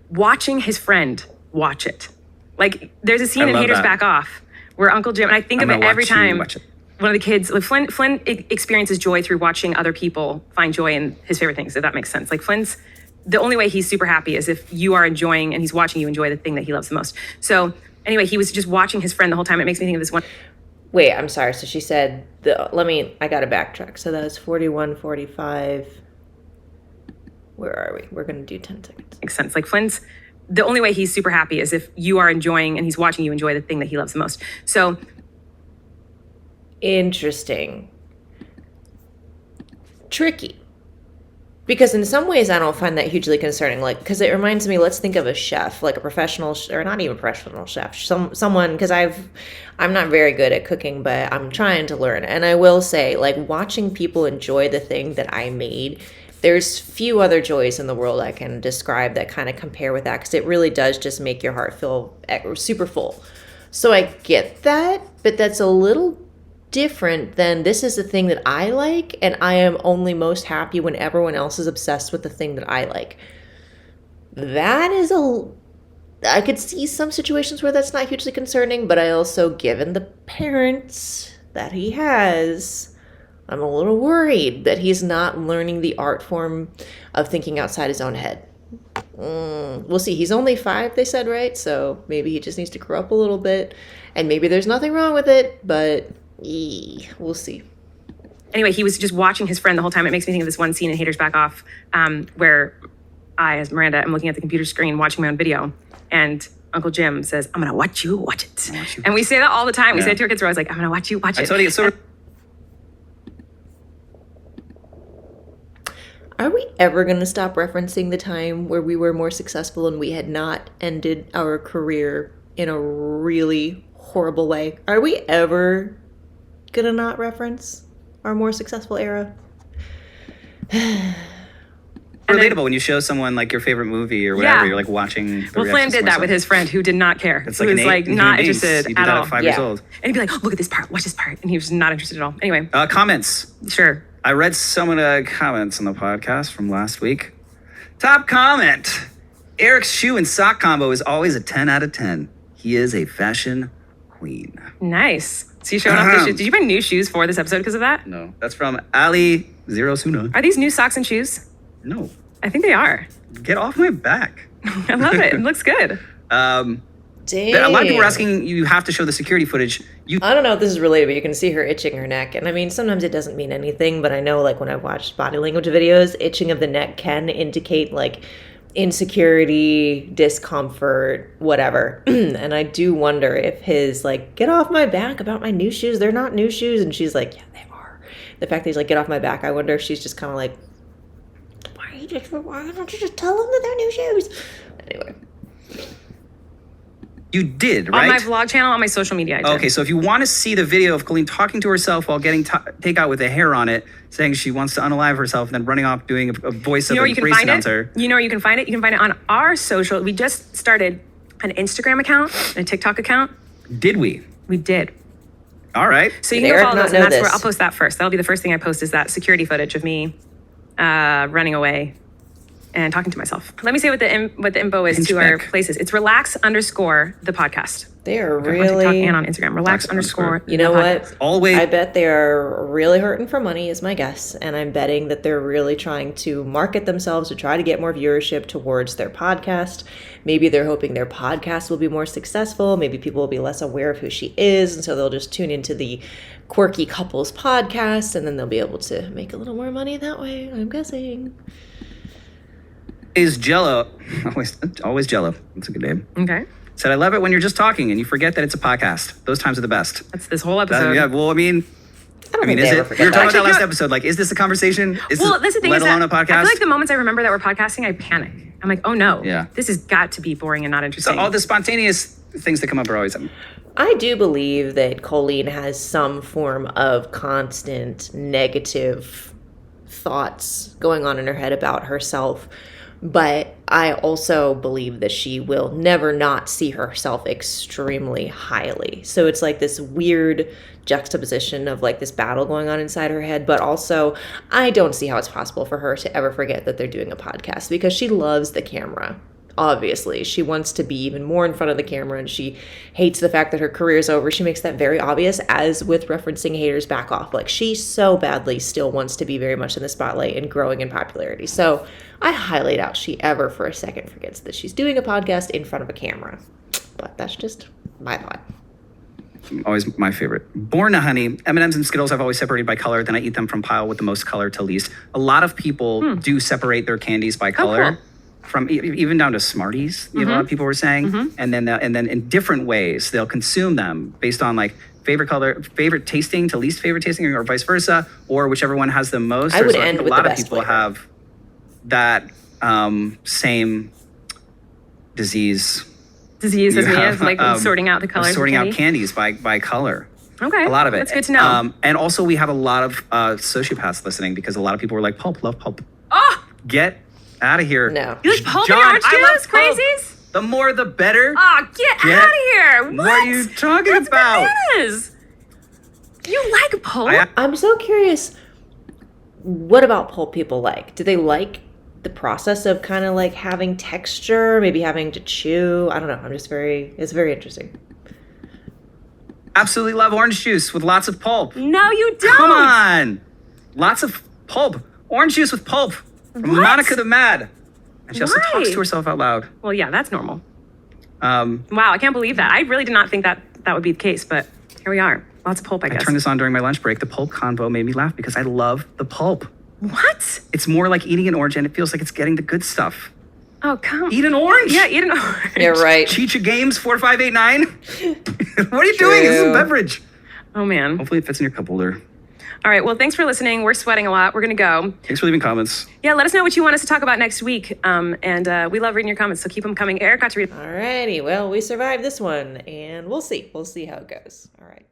Speaker 2: watching his friend watch it. Like there's a scene in Haters Back Off where Uncle Jim, and I think of it every time one of the kids, like Flynn experiences joy through watching other people find joy in his favorite things, if that makes sense. Like Flynn's, the only way he's super happy is if you are enjoying and he's watching you enjoy the thing that he loves the most. So anyway, he was just watching his friend the whole time. It makes me think of this one.
Speaker 3: Wait, I'm sorry. So she said, I got to backtrack. So that was 41, 45. Where are we? We're going to do 10 seconds.
Speaker 2: Makes sense. Like Flynn's, the only way he's super happy is if you are enjoying and he's watching you enjoy the thing that he loves the most. So
Speaker 3: interesting. Tricky. Because in some ways I don't find that hugely concerning. Like, because it reminds me, let's think of a chef, like a professional, or not even professional chef, someone, because I'm not very good at cooking, but I'm trying to learn. And I will say, like, watching people enjoy the thing that I made, there's few other joys in the world I can describe that kind of compare with that, because it really does just make your heart feel super full. So I get that, but that's a little different than this is the thing that I like, and I am only most happy when everyone else is obsessed with the thing that I like. That is I could see some situations where that's not hugely concerning, but I also, given the parents that he has, I'm a little worried that he's not learning the art form of thinking outside his own head. We'll see. He's only 5, they said, right? So maybe he just needs to grow up a little bit, and maybe there's nothing wrong with it, but we'll see.
Speaker 2: Anyway, he was just watching his friend the whole time. It makes me think of this one scene in Haters Back Off where I, as Miranda, am looking at the computer screen watching my own video, and Uncle Jim says, "I'm going to watch you watch it." And we say that all the time. We say it to our kids. We're always like, "I'm going to watch you watch it."
Speaker 1: I told you, it's sort of...
Speaker 3: Are we ever going to stop referencing the time where we were more successful and we had not ended our career in a really horrible way? Are we ever going to not reference our more successful era?
Speaker 1: Relatable when you show someone like your favorite movie or whatever, you're like watching.
Speaker 2: Well, Flynn did that with his friend who did not care.
Speaker 1: It's
Speaker 2: he
Speaker 1: like
Speaker 2: was like not interested
Speaker 1: you did
Speaker 2: at
Speaker 1: that
Speaker 2: all.
Speaker 1: at 5 years old.
Speaker 2: And he'd be like, "Look at this part, watch this part," and he was not interested at all. Anyway,
Speaker 1: comments.
Speaker 2: Sure.
Speaker 1: I read some of the comments on the podcast from last week. Top comment: Erik's shoe and sock combo is always a 10 out of 10. He is a fashion queen.
Speaker 2: Nice. So you showing off the shoes. Did you bring new shoes for this episode because of that?
Speaker 1: No, that's from Ali Zero Suna.
Speaker 2: Are these new socks and shoes?
Speaker 1: No.
Speaker 2: I think they are.
Speaker 1: Get off my back.
Speaker 2: I love it. It looks good.
Speaker 3: Dang.
Speaker 1: A lot of people are asking, you have to show the security footage.
Speaker 3: I don't know if this is related, but you can see her itching her neck. And I mean, sometimes it doesn't mean anything, but I know like when I've watched body language videos, itching of the neck can indicate like insecurity, discomfort, whatever. And I do wonder if his like, get off my back about my new shoes. They're not new shoes. And she's like, yeah, they are. The fact that he's like, get off my back. I wonder if she's just kind of like, why don't you just tell them that they're new shoes? Anyway.
Speaker 1: You did, right?
Speaker 2: On my vlog channel, on my social media, I did.
Speaker 1: Okay, so if you want to see the video of Colleen talking to herself while getting takeout with a hair on it, saying she wants to unalive herself, and then running off doing a voice of a race announcer.
Speaker 2: You know where you can find it? You can find it on our social. We just started an Instagram account and a TikTok account.
Speaker 1: Did we?
Speaker 2: We did.
Speaker 1: All right.
Speaker 2: So you can go follow those, and that's where I'll post that first. That'll be the first thing I post is that security footage of me running away and talking to myself. Let me say what the info is to our places. It's relax_the podcast.
Speaker 3: They are
Speaker 2: on
Speaker 3: really
Speaker 2: TikTok and on Instagram. Relax_.
Speaker 3: You know what?
Speaker 1: Always.
Speaker 3: I bet they are really hurting for money is my guess. And I'm betting that they're really trying to market themselves to try to get more viewership towards their podcast. Maybe they're hoping their podcast will be more successful. Maybe people will be less aware of who she is. And so they'll just tune into the Quirky Couples podcast and then they'll be able to make a little more money that way, I'm guessing.
Speaker 1: Is Jello. Always Jello. That's a good name.
Speaker 2: Okay.
Speaker 1: Said, I love it when you're just talking and you forget that it's a podcast. Those times are the best.
Speaker 2: That's this whole episode.
Speaker 1: Yeah, well, I mean, is it? We were talking about that last episode. Like, is this a conversation?
Speaker 2: That's the thing.
Speaker 1: Let alone a podcast?
Speaker 2: I feel like the moments I remember that we're podcasting, I panic. I'm like, oh no.
Speaker 1: Yeah.
Speaker 2: This has got to be boring and not interesting.
Speaker 1: So all the spontaneous things that come up are always...
Speaker 3: I do believe that Colleen has some form of constant negative thoughts going on in her head about herself But I also believe that she will never not see herself extremely highly. So it's like this weird juxtaposition of like this battle going on inside her head. But also, I don't see how it's possible for her to ever forget that they're doing a podcast because she loves the camera. Obviously, she wants to be even more in front of the camera, and she hates the fact that her career is over. She makes that very obvious, as with referencing haters back off. Like, she so badly still wants to be very much in the spotlight and growing in popularity. So I highly doubt she ever for a second forgets that she's doing a podcast in front of a camera. But that's just my thought.
Speaker 1: Always my favorite. Born to honey. M&Ms and Skittles I've always separated by color. Then I eat them from pile with the most color to least. A lot of people do separate their candies by color.
Speaker 2: Oh, cool.
Speaker 1: From even down to Smarties, a lot of people were saying, and then in different ways they'll consume them based on like favorite color, favorite tasting to least favorite tasting, or vice versa, or whichever one has the most.
Speaker 3: I would end with the best
Speaker 1: a lot of people
Speaker 3: flavor.
Speaker 1: have that same disease.
Speaker 2: Disease as me of like sorting out the colors.
Speaker 1: Sorting
Speaker 2: of
Speaker 1: out
Speaker 2: candy.
Speaker 1: candies by color.
Speaker 2: Okay,
Speaker 1: A lot of it.
Speaker 2: That's good to know.
Speaker 1: And also we have a lot of sociopaths listening because a lot of people were like, pulp, love pulp.
Speaker 2: Oh,
Speaker 1: Get out of here.
Speaker 3: No.
Speaker 2: you like pulp in
Speaker 1: John,
Speaker 2: your orange
Speaker 1: I love
Speaker 2: juice,
Speaker 1: pulp.
Speaker 2: crazies?
Speaker 1: The more the better.
Speaker 2: Oh, get out of here!
Speaker 1: What are you talking about?
Speaker 2: Bananas. You like pulp?
Speaker 3: I'm so curious, what about pulp people like? Do they like the process of kind of like having texture, maybe having to chew? I don't know. It's very interesting.
Speaker 1: Absolutely love orange juice with lots of pulp.
Speaker 2: No, you don't.
Speaker 1: Come on. Lots of pulp. Orange juice with pulp. From
Speaker 2: What?
Speaker 1: Monica the Mad. And she also
Speaker 2: Why?
Speaker 1: talks to herself out loud.
Speaker 2: Well, yeah, that's normal. Wow, I can't believe that. I really did not think that would be the case, but here we are. Lots of pulp, I
Speaker 1: I
Speaker 2: guess.
Speaker 1: turned this on during my lunch break. The pulp convo made me laugh because I love the pulp.
Speaker 2: What?
Speaker 1: It's more like eating an orange and it feels like it's getting the good stuff.
Speaker 2: Oh, come.
Speaker 1: Eat an orange.
Speaker 2: Yeah, eat an orange.
Speaker 3: You're right.
Speaker 1: Chicha Games 4589. What are you doing? This is a beverage.
Speaker 2: Oh, man.
Speaker 1: Hopefully it fits in your cup holder.
Speaker 2: All right, well, thanks for listening. We're sweating a lot. We're going to go.
Speaker 1: Thanks for leaving comments.
Speaker 2: Yeah, let us know what you want us to talk about next week. And we love reading your comments, so keep them coming. Eric got to read.
Speaker 3: Alrighty, well, we survived this one, and we'll see. We'll see how it goes. All right.